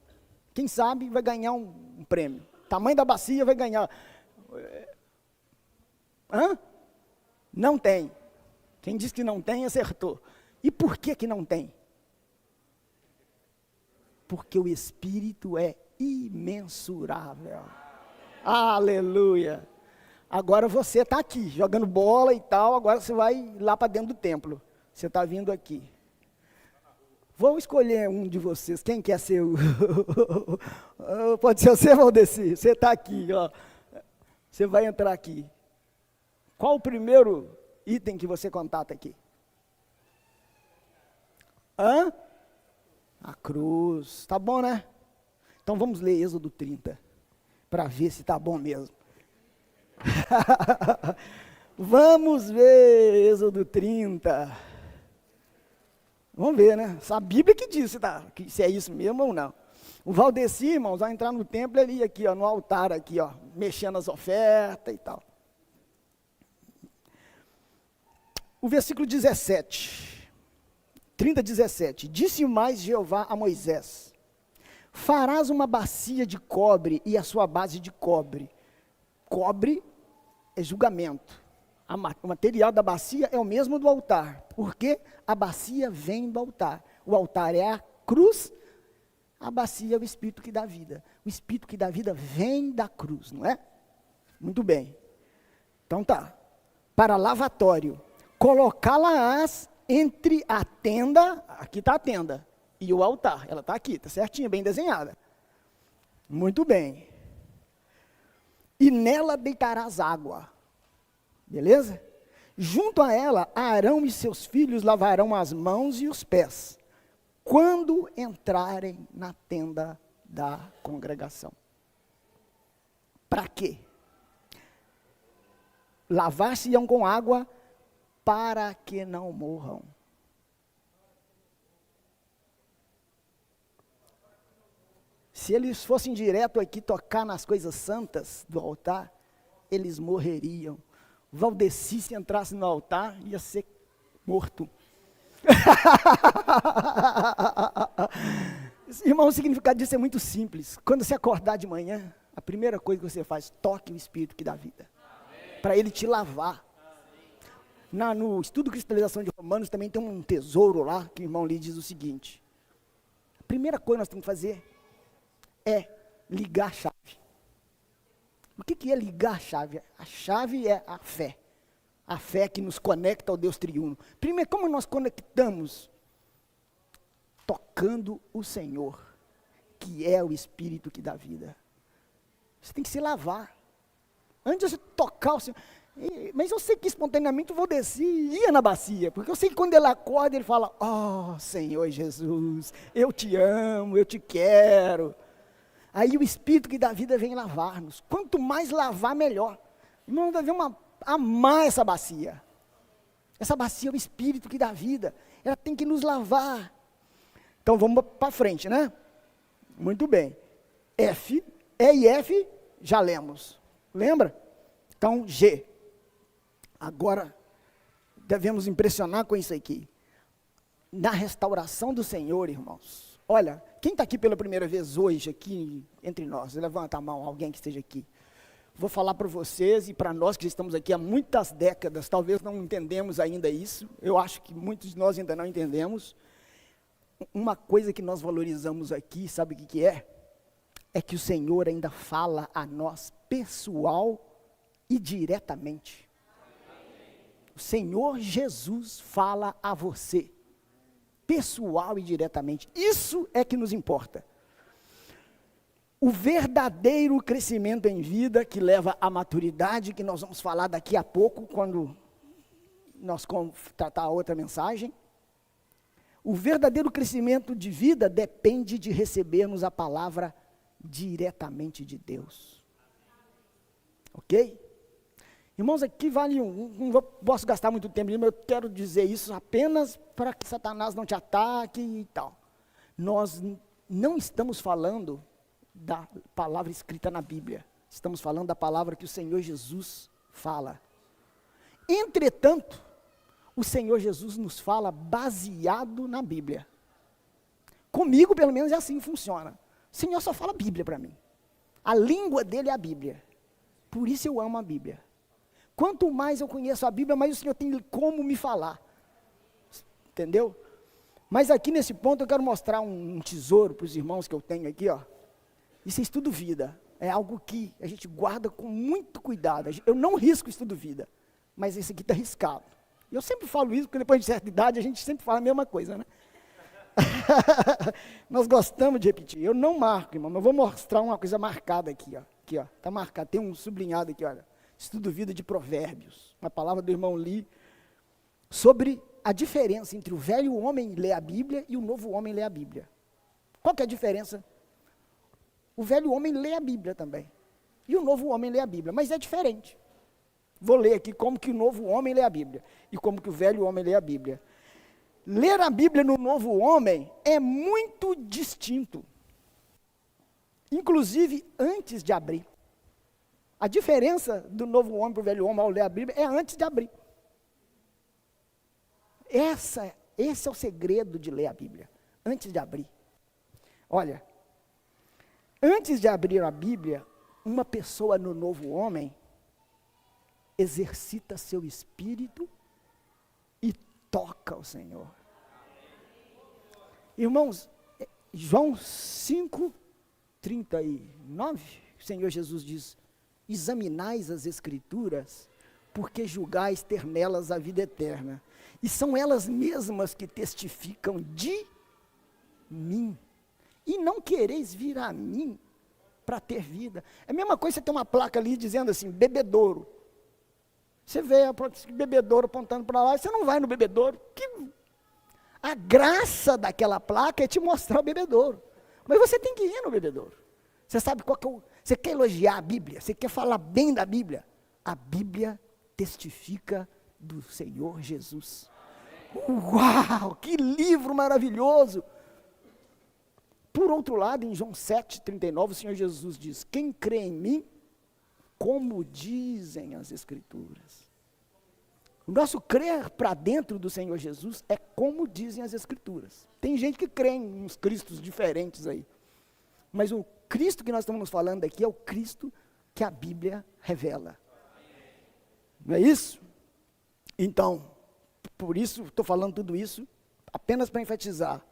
Quem sabe vai ganhar um prêmio. O tamanho da bacia vai ganhar. Hã? Não tem. Quem disse que não tem, acertou. E por que que não tem? Porque o Espírito é imensurável. Aleluia. Agora você está aqui, jogando bola e tal, agora você vai lá para dentro do templo. Você está vindo aqui. Vou escolher um de vocês, quem quer ser o... Pode ser você, Valdeci, você está aqui, ó. Você vai entrar aqui. Qual o primeiro item que você contata aqui? Hã? A cruz. Tá bom, né? Então vamos ler Êxodo 30, para ver se tá bom mesmo. Vamos ver Êxodo 30. Vamos ver, né? A Bíblia que diz se é isso mesmo ou não. O Valdeci, irmãos, vai entrar no templo ali, aqui, ó, no altar, aqui, ó, mexendo as ofertas e tal. O versículo 17, 30, 17. Disse mais Jeová a Moisés: farás uma bacia de cobre e a sua base de cobre. Cobre é julgamento. O material da bacia é o mesmo do altar, porque a bacia vem do altar. O altar é a cruz, a bacia é o Espírito que dá vida. O Espírito que dá vida vem da cruz, não é? Muito bem. Então tá. Para lavatório, colocá-la-ás entre a tenda, aqui está a tenda, e o altar. Ela está aqui, está certinha, bem desenhada. Muito bem. E nela deitarás água. Beleza? Junto a ela, Arão e seus filhos lavarão as mãos e os pés, quando entrarem na tenda da congregação. Para quê? Lavar-se-ão com água para que não morram. Se eles fossem direto aqui tocar nas coisas santas do altar, eles morreriam. Valdeci, se entrasse no altar, ia ser morto. Irmão, o significado disso é muito simples. Quando você acordar de manhã, a primeira coisa que você faz, toque o Espírito que dá vida. Para ele te lavar. No estudo Cristalização de Romanos também tem um tesouro lá, que o irmão Lee diz o seguinte. A primeira coisa que nós temos que fazer é ligar a chave. O que é ligar a chave? A chave é a fé. A fé que nos conecta ao Deus triuno. Primeiro, como nós conectamos? Tocando o Senhor, que é o Espírito que dá vida. Você tem que se lavar. Antes de você tocar o Senhor. Mas eu sei que espontaneamente o Valdeci ia na bacia, porque eu sei que quando ele acorda, ele fala, oh Senhor Jesus, eu te amo, eu te quero. Aí o Espírito que dá vida vem lavar-nos. Quanto mais lavar, melhor. Irmão, nós devemos amar essa bacia. Essa bacia é o Espírito que dá vida. Ela tem que nos lavar. Então vamos para frente, né? Muito bem. F, E e F, já lemos. Lembra? Então, G. Agora, devemos impressionar com isso aqui. Na restauração do Senhor, irmãos. Olha, quem está aqui pela primeira vez hoje, aqui entre nós? Levanta a mão, alguém que esteja aqui. Vou falar para vocês e para nós que já estamos aqui há muitas décadas, talvez não entendemos ainda isso. Eu acho que muitos de nós ainda não entendemos. Uma coisa que nós valorizamos aqui, sabe o que é? É que o Senhor ainda fala a nós pessoal e diretamente. O Senhor Jesus fala a você, pessoal e diretamente. Isso é que nos importa. O verdadeiro crescimento em vida que leva à maturidade, que nós vamos falar daqui a pouco, quando nós tratar a outra mensagem. O verdadeiro crescimento de vida depende de recebermos a palavra diretamente de Deus. Ok? Irmãos, aqui vale não posso gastar muito tempo, mas eu quero dizer isso apenas para que Satanás não te ataque e tal. Nós não estamos falando da palavra escrita na Bíblia. Estamos falando da palavra que o Senhor Jesus fala. Entretanto, o Senhor Jesus nos fala baseado na Bíblia. Comigo, pelo menos, é assim que funciona. O Senhor só fala Bíblia para mim. A língua dele é a Bíblia. Por isso eu amo a Bíblia. Quanto mais eu conheço a Bíblia, mais o Senhor tem como me falar. Entendeu? Mas aqui nesse ponto eu quero mostrar um tesouro para os irmãos que eu tenho aqui, ó. Isso é estudo vida. É algo que a gente guarda com muito cuidado. Eu não risco estudo vida, mas esse aqui está riscado. Eu sempre falo isso, porque depois de certa idade a gente sempre fala a mesma coisa, né? Nós gostamos de repetir. Eu não marco, irmão, mas eu vou mostrar uma coisa marcada aqui, ó. Aqui, ó, está marcado, tem um sublinhado aqui, olha. Estudo vida de Provérbios. Uma palavra do irmão Lee sobre a diferença entre o velho homem ler a Bíblia e o novo homem ler a Bíblia. Qual que é a diferença? O velho homem lê a Bíblia também. E o novo homem lê a Bíblia, mas é diferente. Vou ler aqui como que o novo homem lê a Bíblia e como que o velho homem lê a Bíblia. Ler a Bíblia no novo homem é muito distinto. Inclusive antes de abrir. A diferença do novo homem para o velho homem ao ler a Bíblia é antes de abrir. Esse é o segredo de ler a Bíblia, antes de abrir. Olha, antes de abrir a Bíblia, uma pessoa no novo homem exercita seu espírito e toca o Senhor. Irmãos, João 5:39, o Senhor Jesus diz: examinais as Escrituras, porque julgais ter nelas a vida eterna, e são elas mesmas que testificam de mim, e não quereis vir a mim para ter vida. É a mesma coisa você ter uma placa ali dizendo assim, bebedouro. Você vê a bebedouro apontando para lá, e você não vai no bebedouro. A graça daquela placa é te mostrar o bebedouro, mas você tem que ir no bebedouro. Você sabe qual que é você quer elogiar a Bíblia, você quer falar bem da Bíblia, a Bíblia testifica do Senhor Jesus. Uau, que livro maravilhoso! Por outro lado, em João 7:39, o Senhor Jesus diz: quem crê em mim, como dizem as Escrituras. O nosso crer para dentro do Senhor Jesus é como dizem as Escrituras. Tem gente que crê em uns cristos diferentes aí. Mas o Cristo que nós estamos falando aqui é o Cristo que a Bíblia revela. Não é isso? Então, por isso estou falando tudo isso, apenas para enfatizar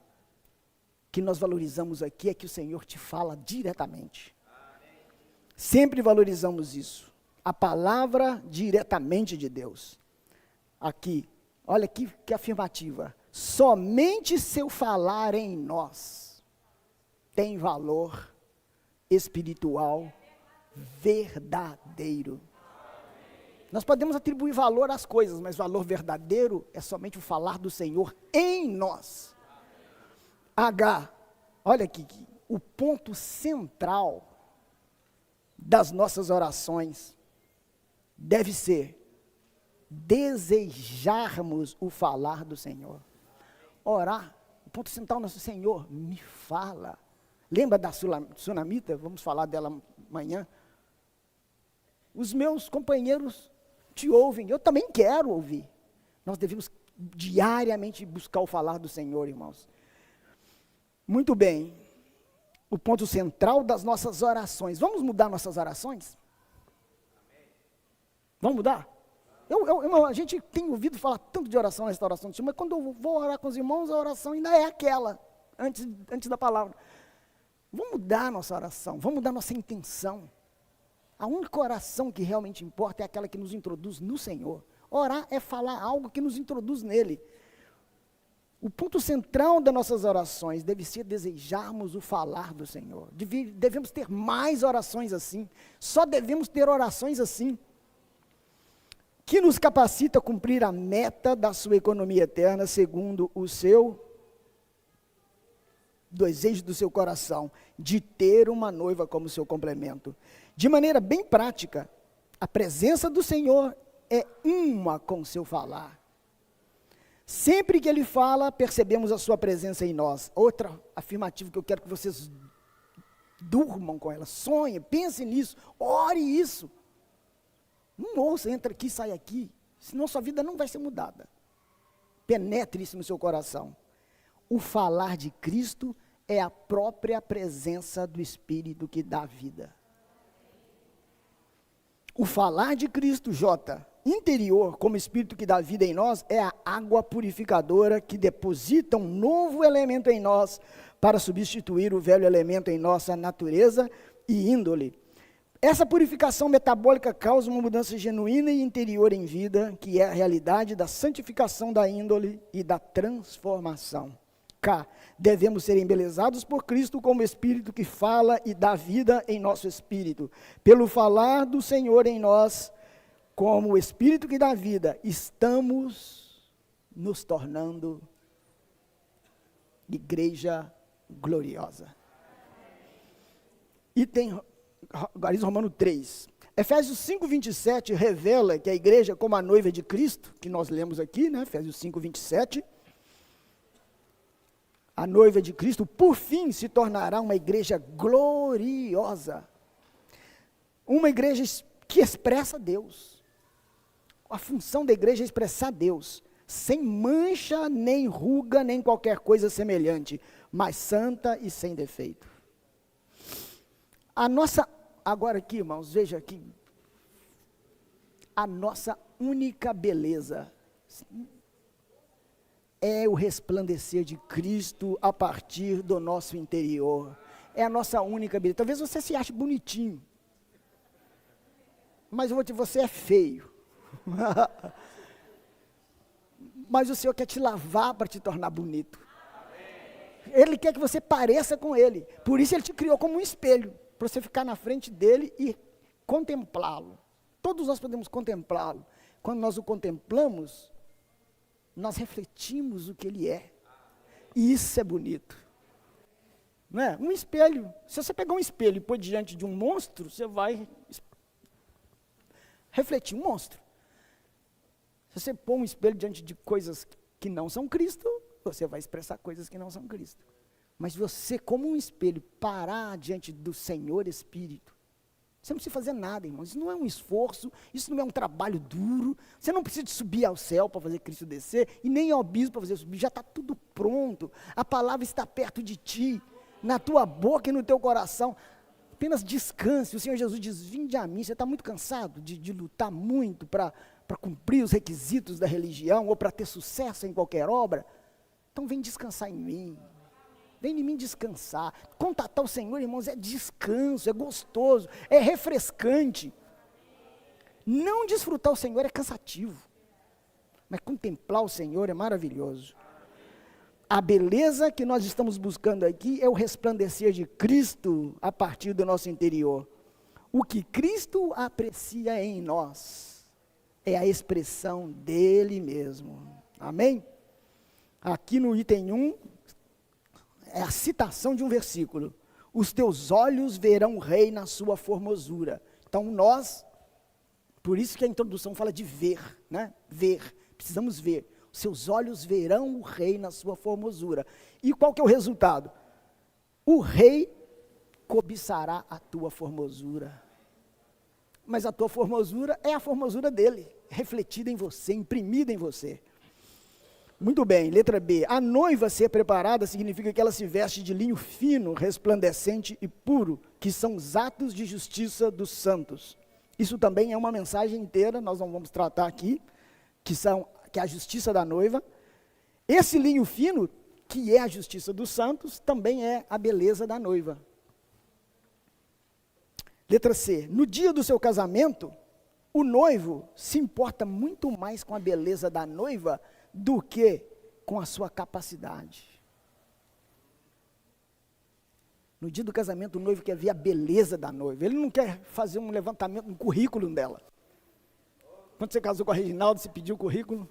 que nós valorizamos aqui é que o Senhor te fala diretamente. Sempre valorizamos isso. A palavra diretamente de Deus. Aqui, olha que afirmativa. Somente seu falar em nós tem valor espiritual verdadeiro. Nós podemos atribuir valor às coisas, mas valor verdadeiro é somente o falar do Senhor em nós. Olha aqui, o ponto central das nossas orações deve ser desejarmos o falar do Senhor. Orar, o ponto central nosso Senhor, me fala. Lembra da Sunamita? Vamos falar dela amanhã. Os meus companheiros te ouvem, eu também quero ouvir. Nós devemos diariamente buscar o falar do Senhor, irmãos. Muito bem. O ponto central das nossas orações. Vamos mudar nossas orações? Vamos mudar? A gente tem ouvido falar tanto de oração nessa oração, mas quando eu vou orar com os irmãos, a oração ainda é aquela, antes da palavra. Vamos mudar nossa oração, vamos mudar nossa intenção. A única oração que realmente importa é aquela que nos introduz no Senhor. Orar é falar algo que nos introduz nele. O ponto central das nossas orações deve ser desejarmos o falar do Senhor. Devemos ter mais orações assim. Só devemos ter orações assim. Que nos capacita a cumprir a meta da sua economia eterna, segundo o seu desejo do seu coração, de ter uma noiva como seu complemento. De maneira bem prática, a presença do Senhor é uma com o seu falar. Sempre que Ele fala, percebemos a sua presença em nós. Outra afirmativa que eu quero que vocês durmam com ela, sonhem, pensem nisso, ore isso. Não ouça, entra aqui, sai aqui, senão sua vida não vai ser mudada. Penetre isso no seu coração. O falar de Cristo é a própria presença do Espírito que dá vida. O falar de Cristo, interior, como Espírito que dá vida em nós, é a água purificadora que deposita um novo elemento em nós para substituir o velho elemento em nossa natureza e índole. Essa purificação metabólica causa uma mudança genuína e interior em vida, que é a realidade da santificação da índole e da transformação. Devemos ser embelezados por Cristo como Espírito que fala e dá vida em nosso espírito. Pelo falar do Senhor em nós, como o Espírito que dá vida, estamos nos tornando igreja gloriosa. E tem Romano 3. Efésios 5:27 revela que a igreja como a noiva de Cristo, que nós lemos aqui, né? Efésios 5:27. A noiva de Cristo, por fim, se tornará uma igreja gloriosa. Uma igreja que expressa Deus. A função da igreja é expressar Deus, sem mancha, nem ruga, nem qualquer coisa semelhante, mas santa e sem defeito. Agora aqui, irmãos, veja aqui, a nossa única beleza é o resplandecer de Cristo a partir do nosso interior. É a nossa única beleza. Talvez você se ache bonitinho, mas eu vou dizer, você é feio. Mas o Senhor quer te lavar para te tornar bonito. Ele quer que você pareça com Ele. Por isso Ele te criou como um espelho, para você ficar na frente dEle e contemplá-lo. Todos nós podemos contemplá-lo. Quando nós o contemplamos, nós refletimos o que Ele é. E isso é bonito. Não é? Um espelho. Se você pegar um espelho e pôr diante de um monstro, você vai refletir um monstro. Se você pôr um espelho diante de coisas que não são Cristo, você vai expressar coisas que não são Cristo. Mas você, como um espelho, parar diante do Senhor Espírito, Você não precisa fazer nada, irmãos. Isso não é um esforço, isso não é um trabalho duro. Você não precisa subir ao céu para fazer Cristo descer, e nem ao abismo para fazer subir. Já está tudo pronto. A palavra está perto de ti, na tua boca e no teu coração. Apenas descanse. O Senhor Jesus diz, vinde a mim. Você está muito cansado de lutar muito para cumprir os requisitos da religião, ou para ter sucesso em qualquer obra? Então vem descansar em mim. Vem em mim descansar. Contatar o Senhor, irmãos, é descanso, é gostoso, é refrescante. Não desfrutar o Senhor é cansativo, mas contemplar o Senhor é maravilhoso. A beleza que nós estamos buscando aqui é o resplandecer de Cristo a partir do nosso interior. O que Cristo aprecia em nós é a expressão dele mesmo. Amém? Aqui no item 1, é a citação de um versículo. Os teus olhos verão o rei na sua formosura. Então nós, por isso que a introdução fala de ver, né? Ver, precisamos ver. Os seus olhos verão o rei na sua formosura. E qual que é o resultado? O rei cobiçará a tua formosura. Mas a tua formosura é a formosura dele, refletida em você, imprimida em você. Muito bem, letra B. A noiva ser preparada significa que ela se veste de linho fino, resplandecente e puro, que são os atos de justiça dos santos. Isso também é uma mensagem inteira, nós não vamos tratar aqui, que é a justiça da noiva. Esse linho fino, que é a justiça dos santos, também é a beleza da noiva. Letra C. No dia do seu casamento, o noivo se importa muito mais com a beleza da noiva do que com a sua capacidade. No dia do casamento, o noivo quer ver a beleza da noiva. Ele não quer fazer um levantamento, um currículo dela. Quando você casou com a Reginaldo, você pediu o currículo,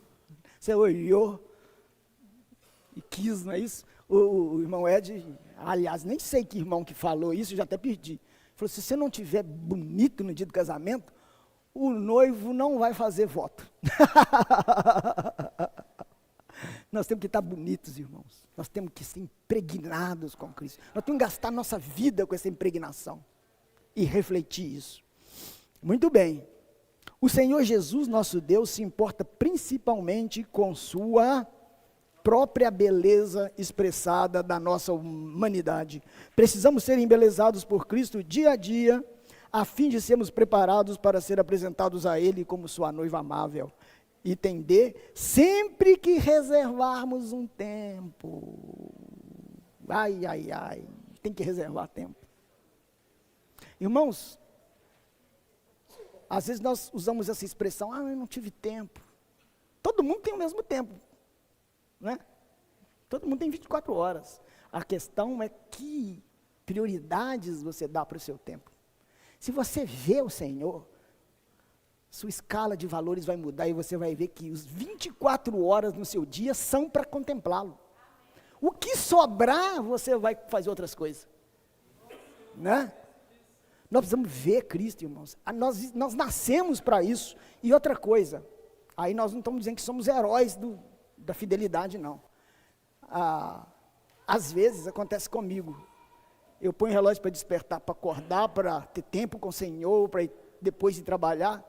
você olhou e quis, não é isso? O irmão Ed, aliás, nem sei que irmão que falou isso, já até perdi. Falou, se você não estiver bonito no dia do casamento, o noivo não vai fazer voto. Nós temos que estar bonitos, irmãos. Nós temos que ser impregnados com Cristo. Nós temos que gastar nossa vida com essa impregnação e refletir isso. Muito bem. O Senhor Jesus, nosso Deus, se importa principalmente com sua própria beleza expressada da nossa humanidade. Precisamos ser embelezados por Cristo dia a dia, a fim de sermos preparados para ser apresentados a Ele como sua noiva amável. Item D, sempre que reservarmos um tempo. Ai, tem que reservar tempo. Irmãos, às vezes nós usamos essa expressão, eu não tive tempo. Todo mundo tem o mesmo tempo, né? Todo mundo tem 24 horas. A questão é que prioridades você dá para o seu tempo. Se você vê o Senhor, sua escala de valores vai mudar e você vai ver que os 24 horas no seu dia são para contemplá-lo. O que sobrar, você vai fazer outras coisas, né? Nós precisamos ver Cristo, irmãos. Nós nascemos para isso. E outra coisa, aí nós não estamos dizendo que somos heróis da fidelidade, não. Às vezes acontece comigo. Eu ponho o relógio para despertar, para acordar, para ter tempo com o Senhor, para depois de trabalhar.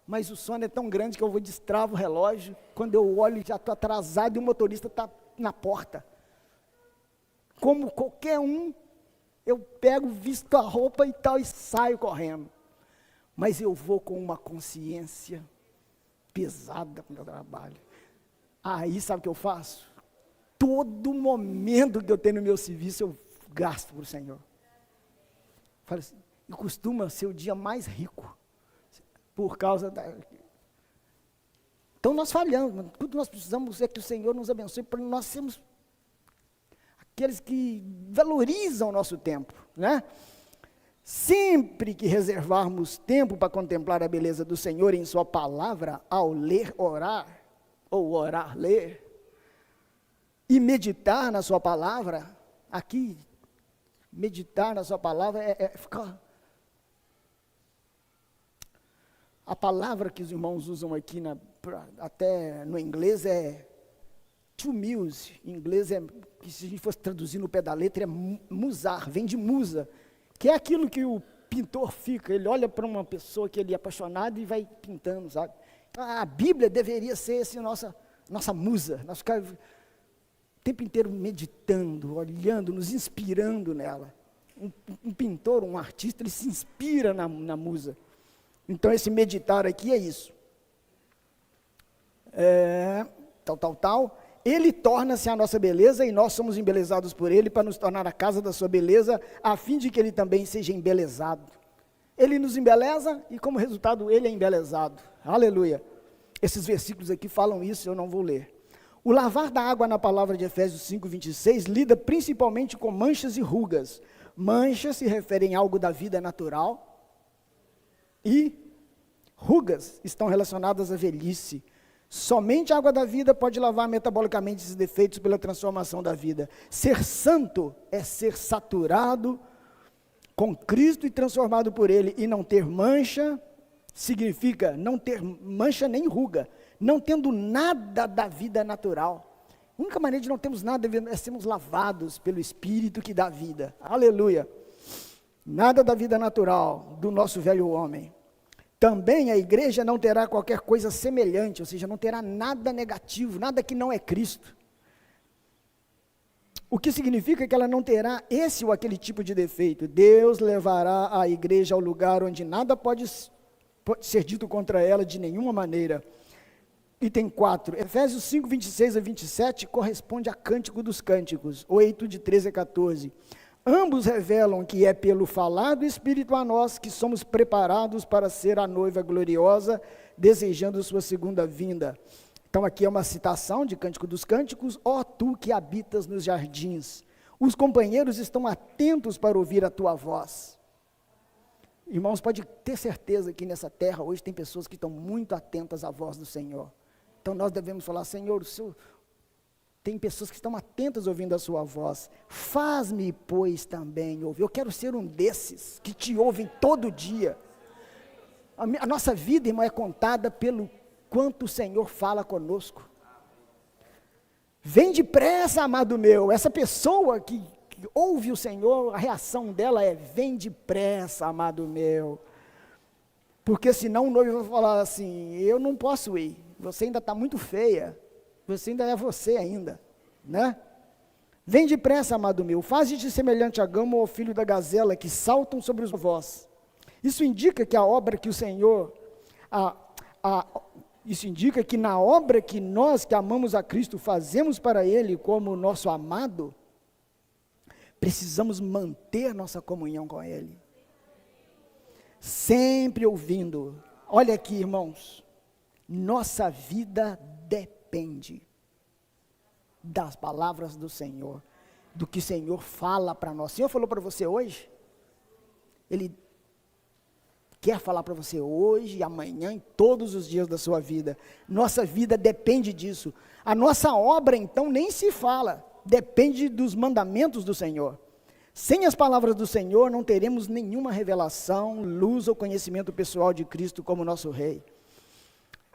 Mas o sono é tão grande que eu destravo o relógio. Quando eu olho, já estou atrasado e o motorista está na porta. Como qualquer um, eu pego, visto a roupa e tal, e saio correndo. Mas eu vou com uma consciência pesada para o meu trabalho. Aí, sabe o que eu faço? Todo momento que eu tenho no meu serviço, eu gasto para o Senhor. Falo assim, e costuma ser o dia mais rico, por causa da... Então nós falhamos, tudo nós precisamos é que o Senhor nos abençoe, para nós sermos aqueles que valorizam o nosso tempo, né? Sempre que reservarmos tempo para contemplar a beleza do Senhor em sua palavra, ao ler, orar, ou orar, ler, e meditar na sua palavra, aqui, meditar na sua palavra é ficar... A palavra que os irmãos usam aqui, até no inglês, é to muse. Em inglês, que se a gente fosse traduzir no pé da letra, é musar, vem de musa, que é aquilo que o pintor fica, ele olha para uma pessoa que ele é apaixonado e vai pintando, sabe? A Bíblia deveria ser assim, nossa musa, nós ficar o tempo inteiro meditando, olhando, nos inspirando nela. Um pintor, um artista, ele se inspira na musa. Então esse meditar aqui é isso. Ele torna-se a nossa beleza e nós somos embelezados por ele para nos tornar a casa da sua beleza, a fim de que ele também seja embelezado. Ele nos embeleza e como resultado ele é embelezado. Aleluia. Esses versículos aqui falam isso, eu não vou ler. O lavar da água na palavra de Efésios 5:26 lida principalmente com manchas e rugas. Manchas se referem a algo da vida natural e rugas estão relacionadas à velhice. Somente a água da vida pode lavar metabolicamente esses defeitos pela transformação da vida. Ser santo é ser saturado com Cristo e transformado por Ele. E não ter mancha significa não ter mancha nem ruga, não tendo nada da vida natural. A única maneira de não termos nada é sermos lavados pelo Espírito que dá vida. Aleluia. Nada da vida natural do nosso velho homem. Também a igreja não terá qualquer coisa semelhante, ou seja, não terá nada negativo, nada que não é Cristo. O que significa que ela não terá esse ou aquele tipo de defeito. Deus levará a igreja ao lugar onde nada pode ser dito contra ela de nenhuma maneira. Item 4, Efésios 5, 26 a 27, corresponde a Cântico dos Cânticos, 8, de 13 a 14. Ambos revelam que é pelo falar do Espírito a nós que somos preparados para ser a noiva gloriosa, desejando sua segunda vinda. Então aqui é uma citação de Cântico dos Cânticos, ó tu que habitas nos jardins, os companheiros estão atentos para ouvir a tua voz. Irmãos, pode ter certeza que nessa terra hoje tem pessoas que estão muito atentas à voz do Senhor. Então nós devemos falar, Senhor, tem pessoas que estão atentas ouvindo a sua voz. Faz-me, pois, também ouvir. Eu quero ser um desses que te ouvem todo dia. A nossa vida, irmão, é contada pelo quanto o Senhor fala conosco. Vem depressa, amado meu. Essa pessoa que ouve o Senhor, a reação dela é, vem depressa, amado meu. Porque senão o noivo vai falar assim, eu não posso ir, você ainda está muito feia. Você ainda é você ainda, né? Vem depressa, amado meu, faze-te semelhante a gamo ou ao filho da gazela, que saltam sobre os vós. Isso indica que a obra que o Senhor, isso indica que na obra que nós que amamos a Cristo fazemos para Ele como nosso amado, precisamos manter nossa comunhão com Ele. Sempre ouvindo. Olha aqui, irmãos, nossa vida depende das palavras do Senhor, do que o Senhor fala para nós. O Senhor falou para você hoje? Ele quer falar para você hoje, amanhã e todos os dias da sua vida. Nossa vida depende disso. A nossa obra, então, nem se fala, depende dos mandamentos do Senhor. Sem as palavras do Senhor, não teremos nenhuma revelação, luz ou conhecimento pessoal de Cristo como nosso Rei.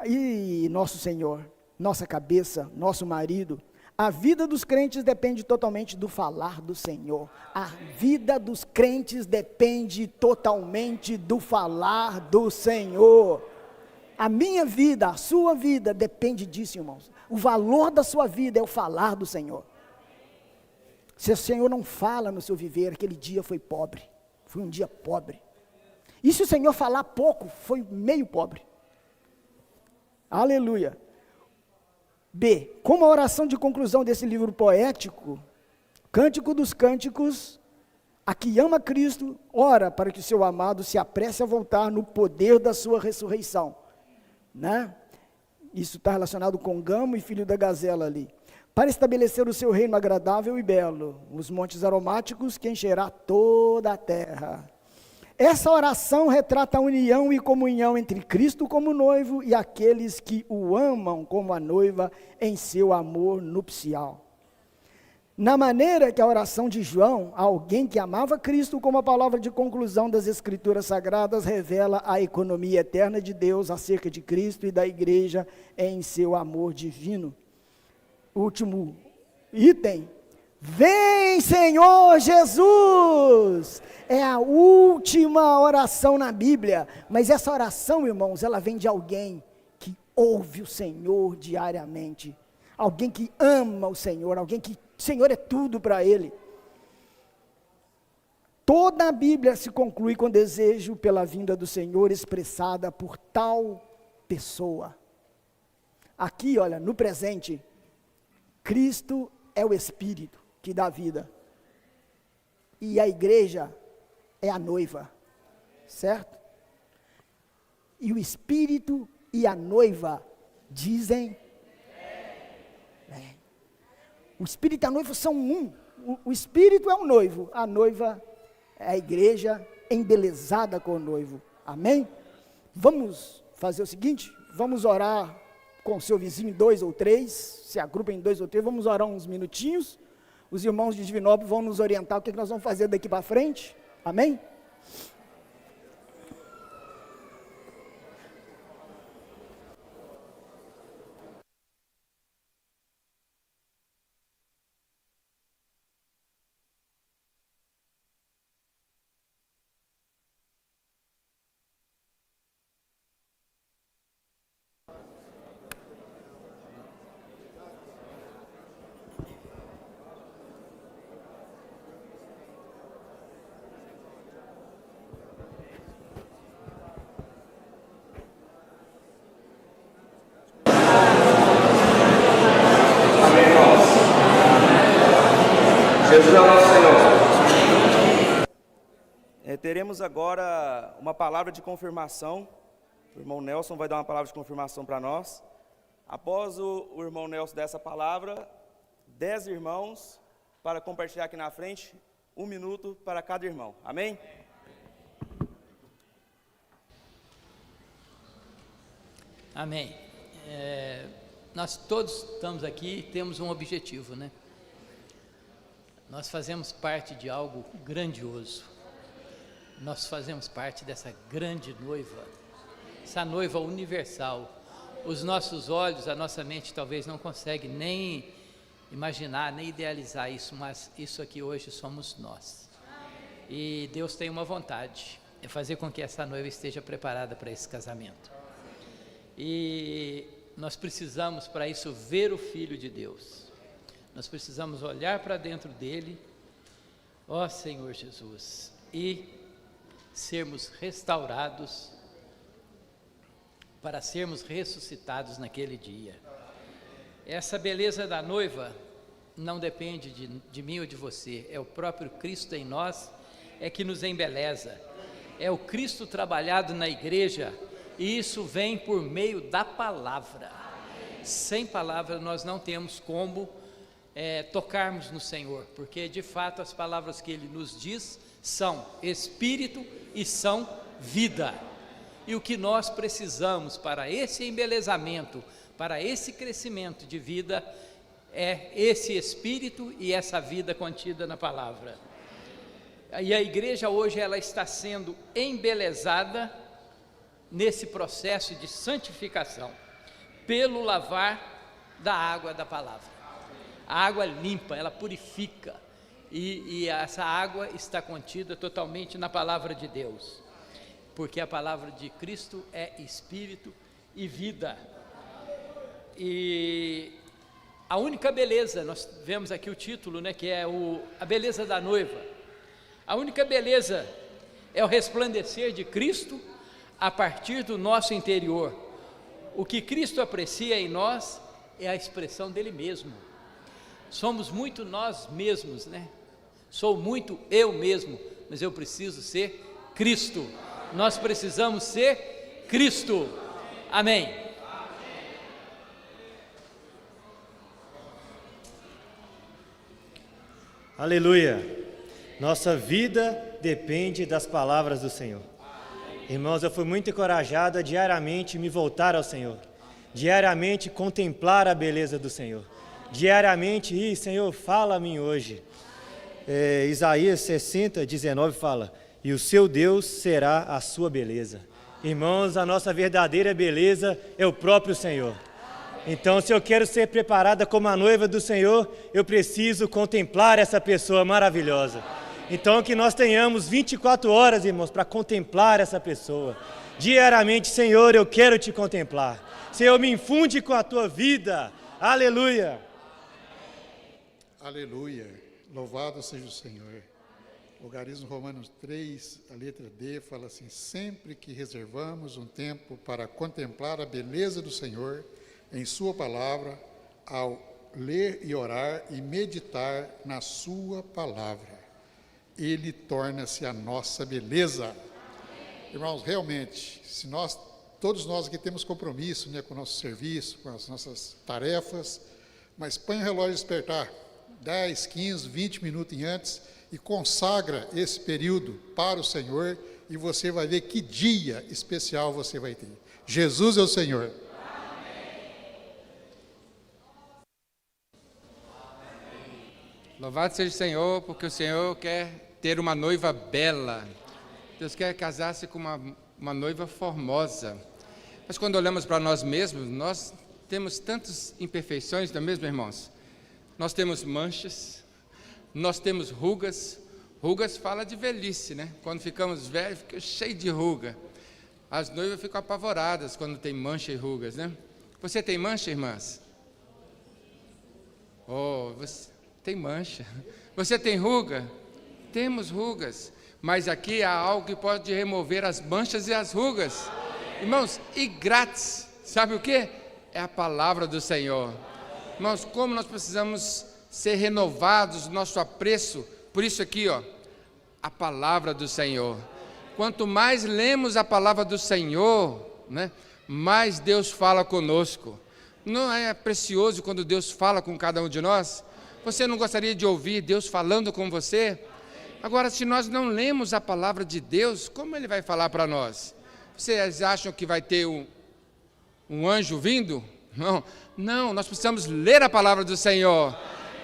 E nosso Senhor, nossa cabeça, nosso marido. A vida dos crentes depende totalmente do falar do Senhor. A vida dos crentes depende totalmente do falar do Senhor. A minha vida, a sua vida depende disso, irmãos. O valor da sua vida é o falar do Senhor. Se o Senhor não fala no seu viver, aquele dia foi pobre. Foi um dia pobre. E se o Senhor falar pouco, foi meio pobre. Aleluia. B, como a oração de conclusão desse livro poético, Cântico dos Cânticos, a que ama Cristo, ora para que o seu amado se apresse a voltar no poder da sua ressurreição, né? Isso está relacionado com Gamo e filho da gazela ali, para estabelecer o seu reino agradável e belo, os montes aromáticos que encherá toda a terra. Essa oração retrata a união e comunhão entre Cristo como noivo e aqueles que o amam como a noiva em seu amor nupcial. Na maneira que a oração de João, alguém que amava Cristo como a palavra de conclusão das Escrituras Sagradas, revela a economia eterna de Deus acerca de Cristo e da igreja em seu amor divino. Último item, Vem, Senhor Jesus! É a última oração na Bíblia, mas essa oração, irmãos, ela vem de alguém que ouve o Senhor diariamente, alguém que ama o Senhor, alguém que o Senhor é tudo para ele. Toda a Bíblia se conclui com desejo pela vinda do Senhor expressada por tal pessoa. Aqui, olha, no presente, Cristo é o Espírito que dá vida, e a igreja é a noiva, certo? E o Espírito e a noiva dizem, o Espírito e a noiva são um, o Espírito é o noivo, a noiva é a igreja embelezada com o noivo, amém? Vamos fazer o seguinte, vamos orar com o seu vizinho 2 ou 3, se agrupem em 2 ou 3, vamos orar uns minutinhos, os irmãos de Divinópolis vão nos orientar o que nós vamos fazer daqui para frente, amém? Jesus é o nosso Senhor. Teremos agora uma palavra de confirmação. O irmão Nelson vai dar uma palavra de confirmação para nós. Após o irmão Nelson dar essa palavra, 10 irmãos para compartilhar aqui na frente, 1 minuto para cada irmão. Amém? Amém. Nós todos estamos aqui e temos um objetivo, né? Nós fazemos parte de algo grandioso. Nós fazemos parte dessa grande noiva, essa noiva universal. Os nossos olhos, a nossa mente talvez não consegue nem imaginar, nem idealizar isso, mas isso aqui hoje somos nós. E Deus tem uma vontade, é fazer com que essa noiva esteja preparada para esse casamento. E nós precisamos para isso ver o Filho de Deus. Nós precisamos olhar para dentro dele, ó Senhor Jesus, e sermos restaurados para sermos ressuscitados naquele dia. Essa beleza da noiva não depende de mim ou de você, é o próprio Cristo em nós, é que nos embeleza, é o Cristo trabalhado na igreja, e isso vem por meio da palavra. Sem palavra nós não temos como tocarmos no Senhor, porque de fato as palavras que Ele nos diz são Espírito e são vida, e o que nós precisamos para esse embelezamento, para esse crescimento de vida, é esse Espírito e essa vida contida na palavra. E a igreja hoje ela está sendo embelezada nesse processo de santificação, pelo lavar da água da palavra. A água limpa, ela purifica, e essa água está contida totalmente na palavra de Deus, porque a palavra de Cristo é Espírito e vida. E a única beleza, nós vemos aqui o título, né, que é a beleza da noiva. A única beleza é o resplandecer de Cristo a partir do nosso interior. O que Cristo aprecia em nós é a expressão dele mesmo. Somos muito nós mesmos, né? Sou muito eu mesmo, mas eu preciso ser Cristo. Nós precisamos ser Cristo. Amém. Aleluia. Nossa vida depende das palavras do Senhor. Irmãos, eu fui muito encorajado a diariamente me voltar ao Senhor, diariamente contemplar a beleza do Senhor, diariamente, Senhor, fala a mim hoje. Isaías 60, 19 fala, e o seu Deus será a sua beleza. Irmãos, a nossa verdadeira beleza é o próprio Senhor. Então, se eu quero ser preparada como a noiva do Senhor, eu preciso contemplar essa pessoa maravilhosa. Então, que nós tenhamos 24 horas, irmãos, para contemplar essa pessoa. Diariamente, Senhor, eu quero te contemplar. Senhor, me infunde com a tua vida. Aleluia. Aleluia. Louvado seja o Senhor. Logarismo Romanos 3, a letra D, fala assim: sempre que reservamos um tempo para contemplar a beleza do Senhor em sua palavra, ao ler e orar e meditar na sua palavra, Ele torna-se a nossa beleza. Irmãos, realmente, se todos nós aqui temos compromisso, né, com o nosso serviço, com as nossas tarefas, mas põe o relógio despertar 10, 15, 20 minutos antes e consagra esse período para o Senhor, e você vai ver que dia especial você vai ter. Jesus é o Senhor. Louvado seja o Senhor, porque o Senhor quer ter uma noiva bela. Deus quer casar-se com uma noiva formosa. Mas quando olhamos para nós mesmos, nós temos tantas imperfeições, não é mesmo, irmãos? Nós temos manchas, nós temos rugas. Rugas fala de velhice, né? Quando ficamos velhos, fica cheio de ruga. As noivas ficam apavoradas quando tem mancha e rugas, né? Você tem mancha, irmãs? Oh, você tem mancha. Você tem ruga? Temos rugas. Mas aqui há algo que pode remover as manchas e as rugas. Irmãos, e grátis. Sabe o quê? É a palavra do Senhor. Irmãos, como nós precisamos ser renovados no nosso apreço. Por isso aqui, ó, a palavra do Senhor. Quanto mais lemos a palavra do Senhor, né, mais Deus fala conosco. Não é precioso quando Deus fala com cada um de nós? Você não gostaria de ouvir Deus falando com você? Agora, se nós não lemos a palavra de Deus, como Ele vai falar para nós? Vocês acham que vai ter um anjo vindo? Não, nós precisamos ler a palavra do Senhor.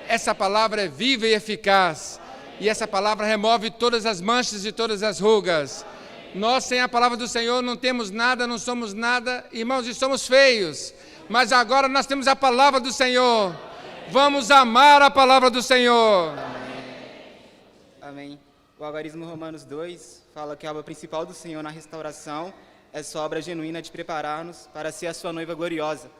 Essa palavra é viva e eficaz. E essa palavra remove todas as manchas e todas as rugas. Nós, sem a palavra do Senhor, não temos nada, não somos nada, irmãos, e somos feios. Mas agora nós temos a palavra do Senhor. Vamos amar a palavra do Senhor. Amém. O Algarismo Romanos 2 fala que a obra principal do Senhor na restauração é sua obra genuína de preparar-nos para ser a sua noiva gloriosa.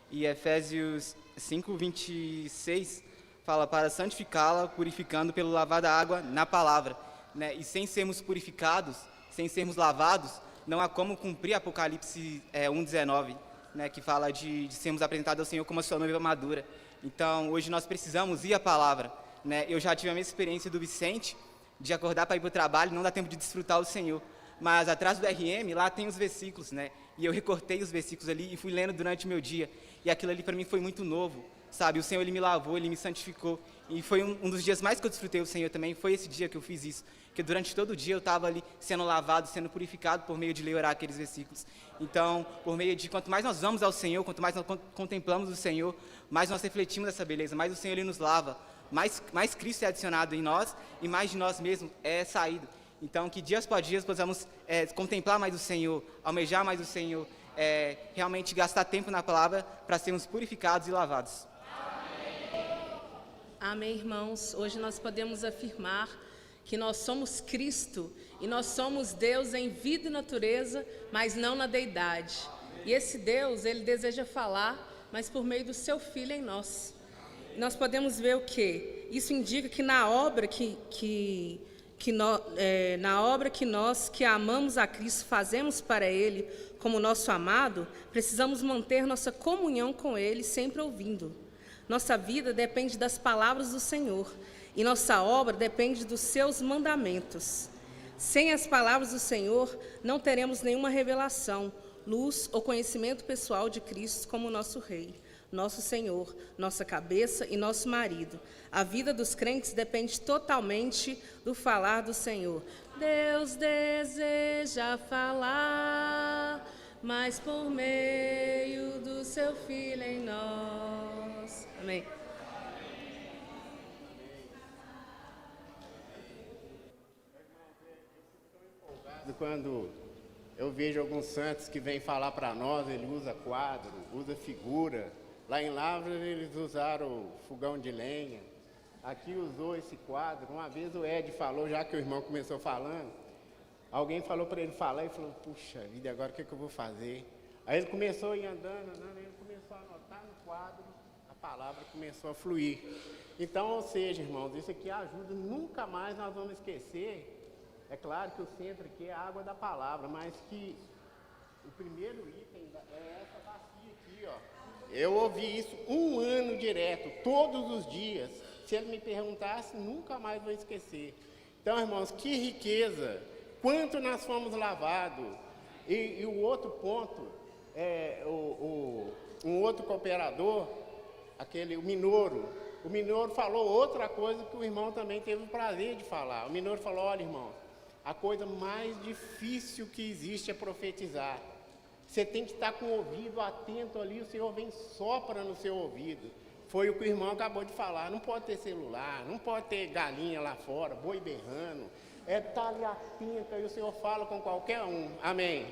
E Efésios 5:26 fala para santificá-la, purificando pelo lavar da água na palavra. Né? E sem sermos purificados, sem sermos lavados, não há como cumprir Apocalipse 1:19, né? Que fala de sermos apresentados ao Senhor como a sua noiva madura. Então, hoje nós precisamos ir à palavra. Né? Eu já tive a mesma experiência do Vicente, de acordar para ir para o trabalho, não dá tempo de desfrutar o Senhor. Mas atrás do RM, lá tem os versículos, né? E eu recortei os versículos ali e fui lendo durante o meu dia. E aquilo ali para mim foi muito novo, sabe? O Senhor, Ele me lavou, Ele me santificou. E foi um dos dias mais que eu desfrutei o Senhor também, foi esse dia que eu fiz isso. Porque durante todo o dia eu estava ali sendo lavado, sendo purificado por meio de ler e orar aqueles versículos. Então, por meio de quanto mais nós vamos ao Senhor, quanto mais nós contemplamos o Senhor, mais nós refletimos essa beleza, mais o Senhor Ele nos lava. Mais Cristo é adicionado em nós e mais de nós mesmos é saído. Então, que dias após dias possamos contemplar mais o Senhor, almejar mais o Senhor, realmente gastar tempo na palavra para sermos purificados e lavados. Amém, irmãos. Hoje nós podemos afirmar que nós somos Cristo e nós somos Deus em vida e natureza, mas não na deidade. E esse Deus, Ele deseja falar, mas por meio do seu Filho em nós. Nós podemos ver o quê? Isso indica que na obra que nós que amamos a Cristo fazemos para Ele como nosso amado, precisamos manter nossa comunhão com Ele sempre ouvindo. Nossa vida depende das palavras do Senhor e nossa obra depende dos seus mandamentos. Sem as palavras do Senhor, não teremos nenhuma revelação, luz ou conhecimento pessoal de Cristo como nosso Rei, nosso Senhor, nossa cabeça e nosso marido. A vida dos crentes depende totalmente do falar do Senhor. Deus deseja falar, mas por meio do seu Filho em nós. Amém. Quando eu vejo alguns santos que vêm falar para nós, ele usa quadro, usa figura, Lá em Lavras eles usaram fogão de lenha. Aqui usou esse quadro. Uma vez o Ed falou, já que o irmão começou falando, alguém falou para ele falar e falou, puxa vida, agora o que eu vou fazer? Aí ele começou a ir andando, ele começou a anotar no quadro, a palavra começou a fluir. Então, ou seja, irmãos, isso aqui ajuda, nunca mais nós vamos esquecer. É claro que o centro aqui é a água da palavra, mas que o primeiro item é essa bacia aqui, ó. Eu ouvi isso 1 ano direto, todos os dias. Se ele me perguntasse, nunca mais vou esquecer. Então, irmãos, que riqueza, quanto nós fomos lavados. E o outro ponto, um outro cooperador, o Minoro falou outra coisa que o irmão também teve o prazer de falar. O Minoro falou, olha, irmão, a coisa mais difícil que existe é profetizar. Você tem que estar com o ouvido atento ali, o Senhor vem sopra no seu ouvido. Foi o que o irmão acabou de falar, não pode ter celular, não pode ter galinha lá fora, boi berrando. Estar ali atento e o Senhor fala com qualquer um. Amém.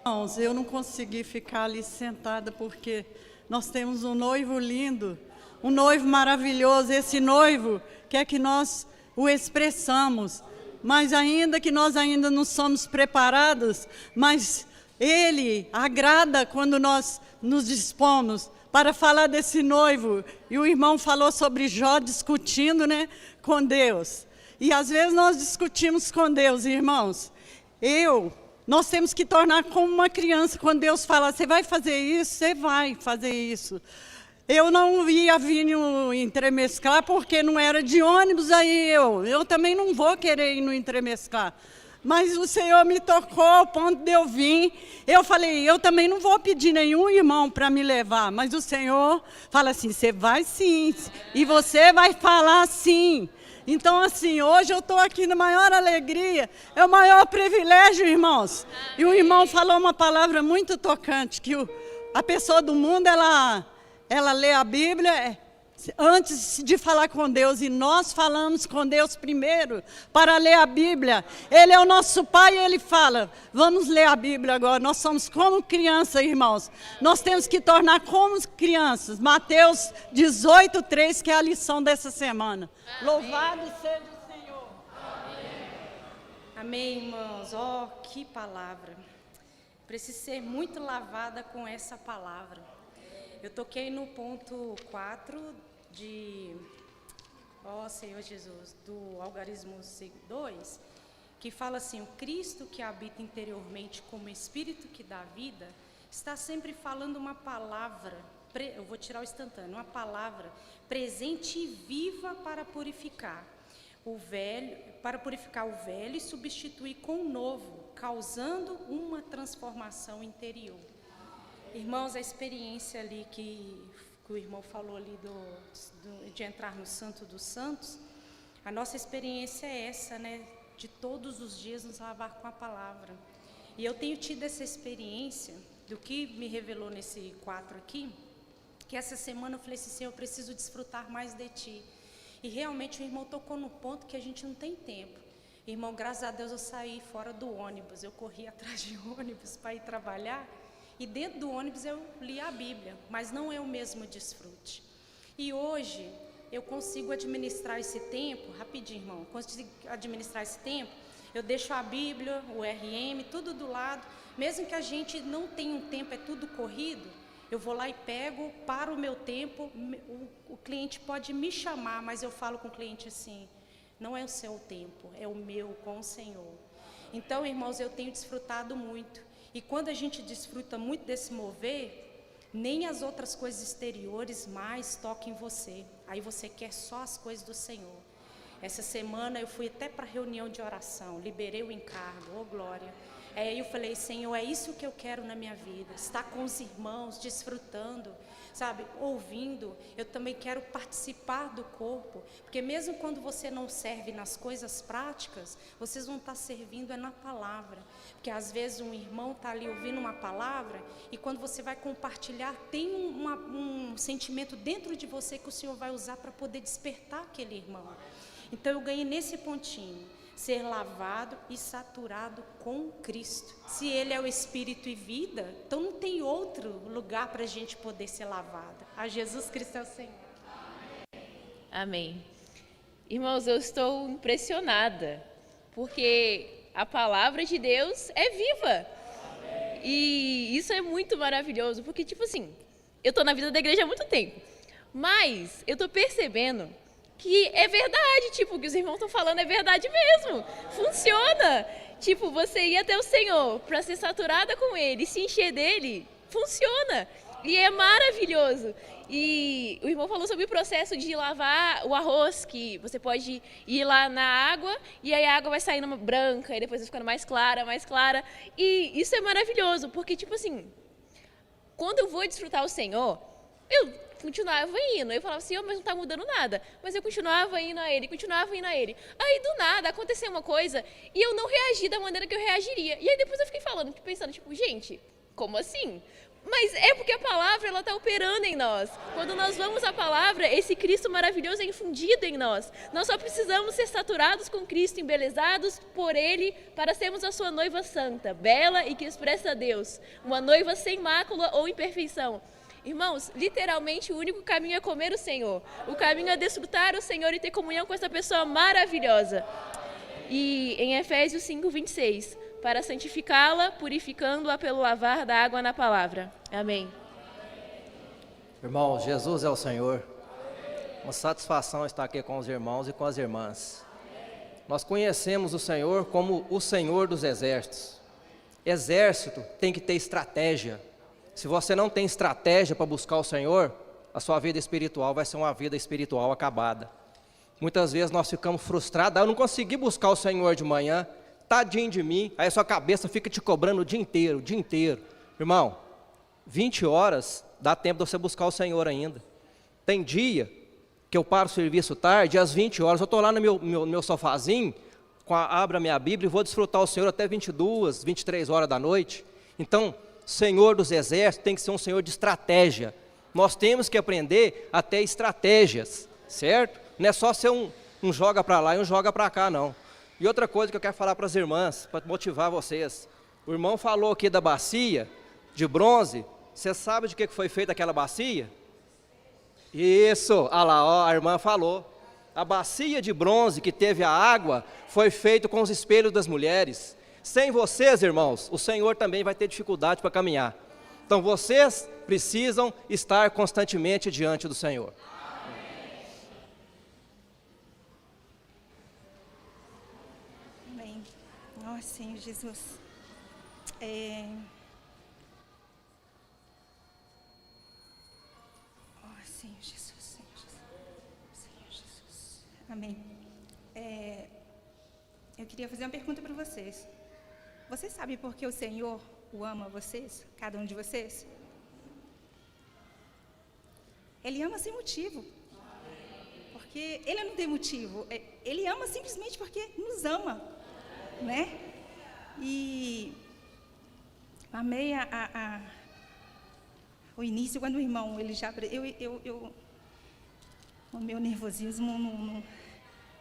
Irmãos, eu não consegui ficar ali sentada porque nós temos um noivo lindo, um noivo maravilhoso. Esse noivo quer que nós o expressamos, mas ainda que nós ainda não somos preparados, mas ele agrada quando nós nos dispomos para falar desse noivo. E o irmão falou sobre Jó discutindo, com Deus. E às vezes nós discutimos com Deus, irmãos. Nós temos que tornar como uma criança. Quando Deus fala, você vai fazer isso, você vai fazer isso. Eu não ia vir no entremesclar porque não era de ônibus, aí eu também não vou querer ir no entremesclar. Mas o Senhor me tocou ao ponto de eu vir. Eu falei, eu também não vou pedir nenhum irmão para me levar. Mas o Senhor fala assim, você vai sim, e você vai falar sim. Então, assim, hoje eu estou aqui na maior alegria, é o maior privilégio, irmãos. E o irmão falou uma palavra muito tocante, que a pessoa do mundo, ela lê a Bíblia antes de falar com Deus, e nós falamos com Deus primeiro para ler a Bíblia. Ele é o nosso Pai e Ele fala, vamos ler a Bíblia agora. Nós somos como crianças, irmãos. Nós temos que tornar como crianças. Mateus 18:3, que é a lição dessa semana. Amém. Louvado seja o Senhor. Amém, irmãos. Que palavra. Preciso ser muito lavada com essa palavra. Eu toquei no ponto 4 Senhor Jesus, do Algarismo 2, que fala assim, o Cristo que habita interiormente como Espírito que dá vida, está sempre falando uma palavra, eu vou tirar o instantâneo, uma palavra presente e viva para purificar o velho e substituir com o novo, causando uma transformação interior. Irmãos, a experiência ali que o irmão falou ali de entrar no Santo dos Santos, a nossa experiência é essa, de todos os dias nos lavar com a palavra. E eu tenho tido essa experiência, do que me revelou nesse 4 aqui, que essa semana eu falei assim, Senhor, eu preciso desfrutar mais de Ti. E realmente o irmão tocou no ponto que a gente não tem tempo. Irmão, graças a Deus eu saí fora do ônibus, eu corri atrás de ônibus para ir trabalhar, e dentro do ônibus eu li a Bíblia, mas não é o mesmo desfrute. E hoje eu consigo administrar esse tempo, rapidinho, irmão, consigo administrar esse tempo, eu deixo a Bíblia, o RM, tudo do lado, mesmo que a gente não tenha um tempo, é tudo corrido, eu vou lá e pego, para o meu tempo, o cliente pode me chamar, mas eu falo com o cliente assim, não é o seu tempo, é o meu com o Senhor. Então, irmãos, eu tenho desfrutado muito. E quando a gente desfruta muito desse mover, nem as outras coisas exteriores mais tocam em você. Aí você quer só as coisas do Senhor. Essa semana eu fui até para a reunião de oração, liberei o encargo, glória. Aí eu falei, Senhor, é isso que eu quero na minha vida, estar com os irmãos, desfrutando, ouvindo. Eu também quero participar do corpo, porque mesmo quando você não serve nas coisas práticas, vocês vão estar servindo na palavra. Porque às vezes um irmão está ali ouvindo uma palavra, e quando você vai compartilhar, tem um sentimento dentro de você que o Senhor vai usar para poder despertar aquele irmão. Então eu ganhei nesse pontinho. ser lavado e saturado com Cristo. Se Ele é o Espírito e vida, então não tem outro lugar para a gente poder ser lavada. A Jesus Cristo é o Senhor. Amém. Irmãos, eu estou impressionada, porque a palavra de Deus é viva. E isso é muito maravilhoso, porque, tipo assim, eu estou na vida da igreja há muito tempo, mas eu estou percebendo que é verdade, tipo, o que os irmãos estão falando é verdade mesmo. Funciona. Tipo, você ir até o Senhor para ser saturada com Ele, se encher dele, funciona. E é maravilhoso. E o irmão falou sobre o processo de lavar o arroz, que você pode ir lá na água e aí a água vai saindo branca e depois vai ficando mais clara, mais clara. E isso é maravilhoso, porque, tipo assim, quando eu vou desfrutar o Senhor, eu continuava indo. Eu falava, Senhor, mas não está mudando nada. Mas eu continuava indo a Ele, continuava indo a Ele. Aí, do nada, aconteceu uma coisa e eu não reagi da maneira que eu reagiria. E aí depois eu fiquei pensando, tipo, gente, como assim? Mas é porque a palavra, ela está operando em nós. Quando nós vamos à palavra, esse Cristo maravilhoso é infundido em nós. Nós só precisamos ser saturados com Cristo, embelezados por Ele, para sermos a sua noiva santa, bela e que expressa a Deus. Uma noiva sem mácula ou imperfeição. Irmãos, literalmente o único caminho é comer o Senhor. O caminho é desfrutar o Senhor e ter comunhão com essa pessoa maravilhosa. E em Efésios 5:26, para santificá-la, purificando-a pelo lavar da água na palavra. Amém. Irmãos, Jesus é o Senhor. Uma satisfação estar aqui com os irmãos e com as irmãs. Nós conhecemos o Senhor como o Senhor dos exércitos. Exército tem que ter estratégia. Se você não tem estratégia para buscar o Senhor, a sua vida espiritual vai ser uma vida espiritual acabada. Muitas vezes nós ficamos frustrados, eu não consegui buscar o Senhor de manhã, tadinho de mim, aí a sua cabeça fica te cobrando o dia inteiro, o dia inteiro. Irmão, 20 horas dá tempo de você buscar o Senhor ainda. Tem dia que eu paro o serviço tarde, às 20 horas, eu estou lá no meu sofazinho, abro a minha Bíblia e vou desfrutar o Senhor até 22, 23 horas da noite. Então, Senhor dos exércitos tem que ser um Senhor de estratégia. Nós temos que aprender a ter estratégias, certo? Não é só ser um joga para lá e um joga para cá, não. E outra coisa que eu quero falar para as irmãs, para motivar vocês. O irmão falou aqui da bacia de bronze. Você sabe de que foi feita aquela bacia? Isso, olha lá, ó, a irmã falou. A bacia de bronze que teve a água foi feita com os espelhos das mulheres. Sem vocês, irmãos, o Senhor também vai ter dificuldade para caminhar. Então vocês precisam estar constantemente diante do Senhor. Amém. Ó Senhor Jesus. Ó Senhor Jesus, Senhor Jesus. Senhor Jesus. Amém. Eu queria fazer uma pergunta para vocês. Você sabe por que o Senhor o ama vocês, cada um de vocês? Ele ama sem motivo. Porque Ele não tem motivo. Ele ama simplesmente porque nos ama, né? E amei o início, quando o irmão, ele já... o meu nervosismo, não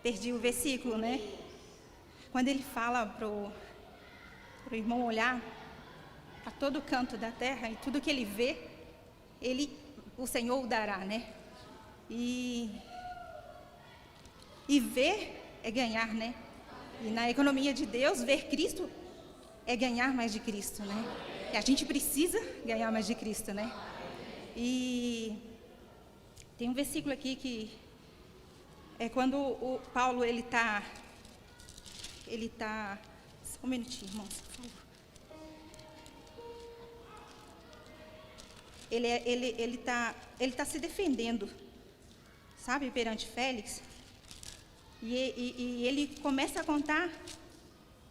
perdi o versículo, né? Quando ele fala pro irmão olhar a todo canto da terra e tudo que ele vê, o Senhor o dará, né? E ver é ganhar, né? E na economia de Deus, ver Cristo é ganhar mais de Cristo, né? E a gente precisa ganhar mais de Cristo, né? E tem um versículo aqui que é quando o Paulo, ele tá só um minutinho, irmãos, por favor. Ele tá se defendendo, sabe, perante Félix. E ele começa a contar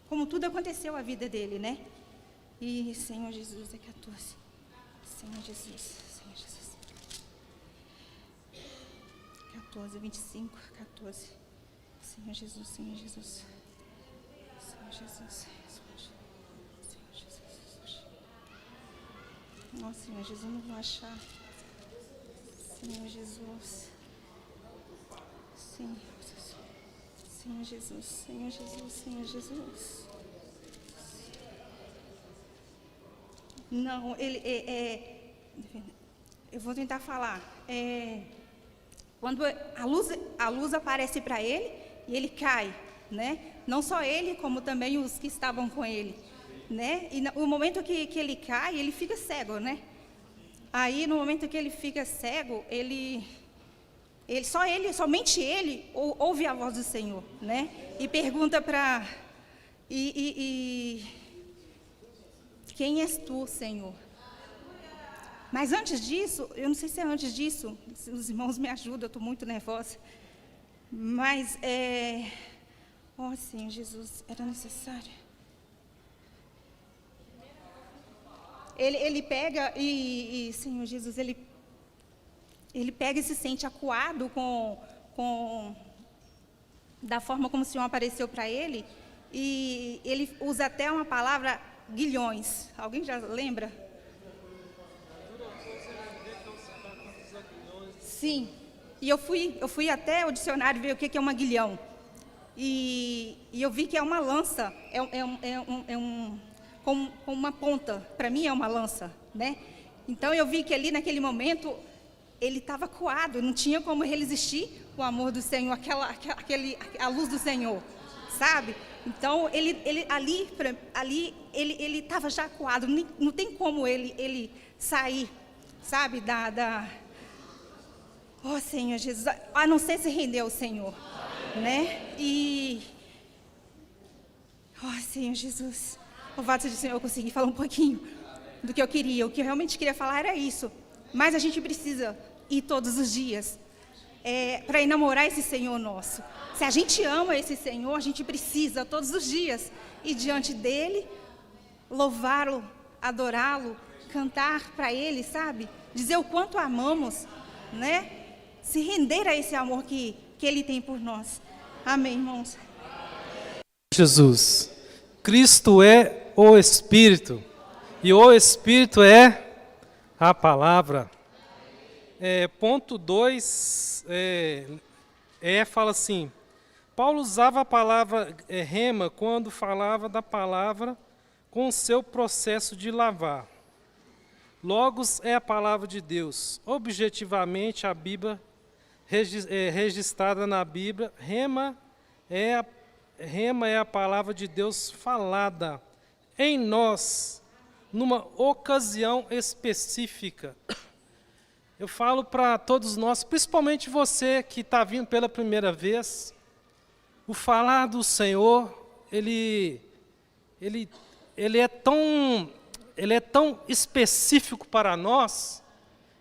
como tudo aconteceu a vida dele, né? E Senhor Jesus, é 14. Senhor Jesus, Senhor Jesus. 14, 25, 14. Senhor Jesus, Senhor Jesus. Senhor Jesus, Senhor Jesus. Nossa, Senhor Jesus, eu não vou achar. Senhor Jesus. Senhor Jesus. Senhor Jesus, Senhor Jesus, Senhor Jesus. Não, eu vou tentar falar. Quando a luz aparece para ele e ele cai, né? Não só ele, como também os que estavam com ele, né? E no momento que ele cai, ele fica cego, né? Aí, no momento que ele fica cego, somente ele ouve a voz do Senhor, né? E pergunta para... quem és tu, Senhor? Mas antes disso, eu não sei se é antes disso, se os irmãos me ajudam, eu estou muito nervosa. Mas, Senhor Jesus, era necessário. Ele pega Senhor Jesus, ele pega e se sente acuado da forma como o Senhor apareceu para ele, e ele usa até uma palavra, guilhões. Alguém já lembra? Sim. E eu fui até o dicionário ver o que é um aguilhão. E eu vi que é uma lança, com uma ponta. Para mim é uma lança, né? Então eu vi que ali naquele momento ele estava acuado, não tinha como resistir o amor do Senhor, a luz do Senhor, sabe? Então ele estava já acuado, não tem como ele sair, sabe, Oh, Senhor Jesus, a não ser se render ao Senhor, né? Oh, Senhor Jesus, louvado seja o Senhor, eu consegui falar um pouquinho do que eu queria. O que eu realmente queria falar era isso. Mas a gente precisa ir todos os dias para enamorar esse Senhor nosso. Se a gente ama esse Senhor, a gente precisa todos os dias ir diante dEle, louvá-lo, adorá-lo, cantar para Ele, sabe? Dizer o quanto amamos, né? Se render a esse amor que Ele tem por nós. Amém, irmãos. Jesus, Cristo é o Espírito, e o Espírito é a palavra. Ponto 2, fala assim, Paulo usava a palavra rema quando falava da palavra com o seu processo de lavar. Logos é a palavra de Deus. Objetivamente, a Bíblia, registrada na Bíblia, rema é a palavra de Deus falada em nós, numa ocasião específica. Eu falo para todos nós, principalmente você que está vindo pela primeira vez, o falar do Senhor, ele é tão específico para nós,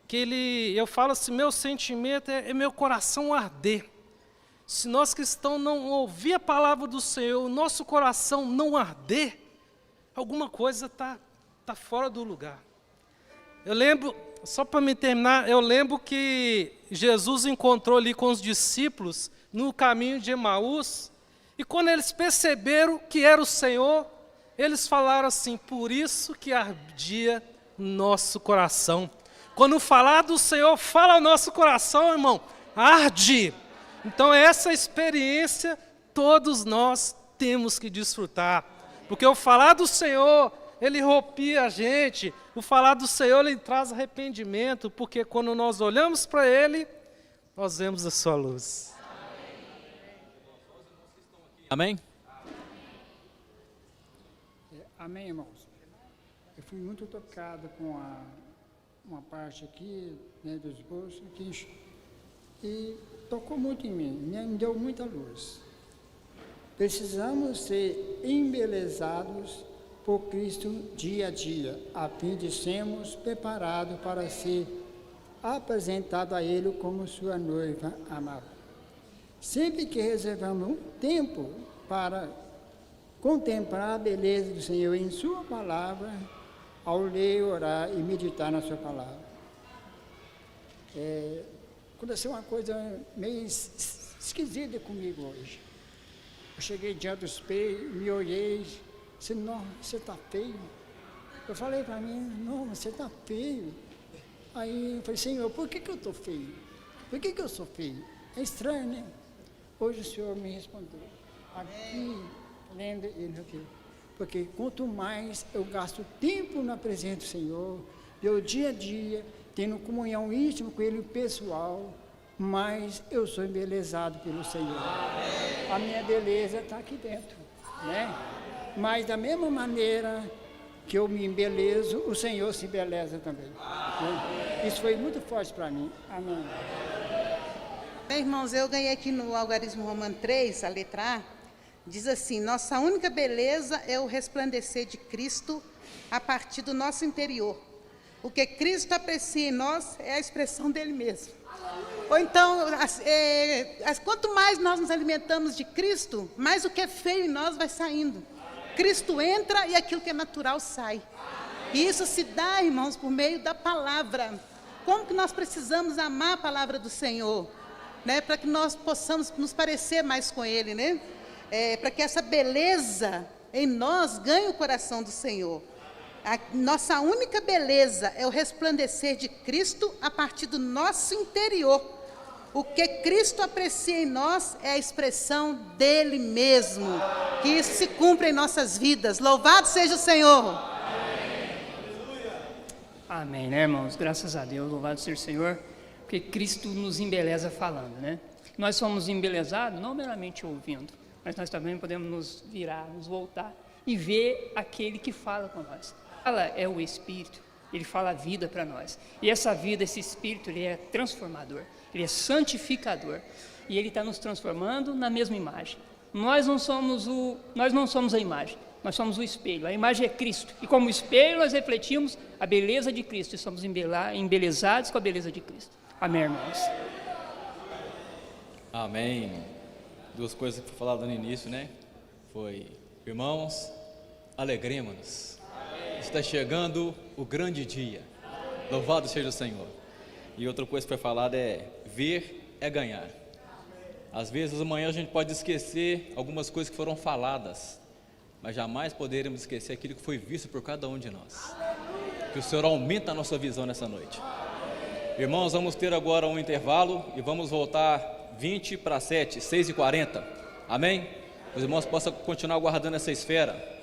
que eu falo assim, meu sentimento é meu coração arder. Se nós cristãos não ouvir a palavra do Senhor, o nosso coração não arder, alguma coisa está fora do lugar. Eu lembro, só para me terminar, eu lembro que Jesus encontrou ali com os discípulos no caminho de Emaús, e quando eles perceberam que era o Senhor, eles falaram assim, por isso que ardia nosso coração. Quando falar do Senhor, fala o nosso coração, irmão, arde. Então essa experiência todos nós temos que desfrutar, porque o falar do Senhor, ele rompia a gente, o falar do Senhor, ele traz arrependimento, porque quando nós olhamos para Ele, nós vemos a sua luz. Amém? Amém, irmãos. Eu fui muito tocado com uma parte aqui, né, do esboço, e tocou muito em mim, me deu muita luz. Precisamos ser embelezados por Cristo dia a dia, a fim de sermos preparados para ser apresentado a Ele como sua noiva amada. Sempre que reservamos um tempo para contemplar a beleza do Senhor em sua palavra, ao ler, orar e meditar na sua palavra. Aconteceu uma coisa meio esquisita comigo hoje. Eu cheguei diante do espelho, me olhei, disse, não, você está feio. Eu falei para mim, não, você está feio. Aí eu falei, Senhor, por que eu estou feio? Por que eu sou feio? É estranho, né? Hoje o Senhor me respondeu. Aqui, lendo ele aqui. Porque quanto mais eu gasto tempo na presença do Senhor, meu dia a dia, tendo comunhão íntima com Ele pessoal, mais eu sou embelezado pelo Senhor. A minha beleza está aqui dentro, né? Mas da mesma maneira que eu me embelezo, o Senhor se embeleza também. Né? Isso foi muito forte para mim. Amém. Bem, irmãos, eu ganhei aqui no Algarismo Romano 3, a letra A, diz assim: nossa única beleza é o resplandecer de Cristo a partir do nosso interior. O que Cristo aprecia em nós é a expressão dele mesmo. Ou então, quanto mais nós nos alimentamos de Cristo, mais o que é feio em nós vai saindo. Cristo entra e aquilo que é natural sai. E isso se dá, irmãos, por meio da palavra. Como que nós precisamos amar a palavra do Senhor, né? Para que nós possamos nos parecer mais com Ele, né? Para que essa beleza em nós ganhe o coração do Senhor. A nossa única beleza é o resplandecer de Cristo a partir do nosso interior. O que Cristo aprecia em nós é a expressão dele mesmo. Que isso se cumpra em nossas vidas. Louvado seja o Senhor. Amém, né, irmãos? Graças a Deus, louvado seja o Senhor. Porque Cristo nos embeleza falando, né? Nós somos embelezados não meramente ouvindo, mas nós também podemos nos virar, nos voltar e ver aquele que fala com nós. Fala é o Espírito, ele fala a vida para nós. E essa vida, esse Espírito, ele é transformador, ele é santificador. E ele está nos transformando na mesma imagem. Nós não somos a imagem, nós somos o espelho. A imagem é Cristo. E como espelho nós refletimos a beleza de Cristo e somos embelezados com a beleza de Cristo. Amém, irmãos? Amém. Duas coisas que foi falado no início, né? Foi, irmãos, alegremos-nos. Está chegando o grande dia. Louvado seja o Senhor. E outra coisa que foi falada é: ver é ganhar. Às vezes amanhã a gente pode esquecer algumas coisas que foram faladas, mas jamais poderemos esquecer aquilo que foi visto por cada um de nós. Que o Senhor aumente a nossa visão nessa noite. Irmãos, vamos ter agora um intervalo e vamos voltar 20 para 7, 6h40. Amém? Os irmãos possam continuar guardando essa esfera.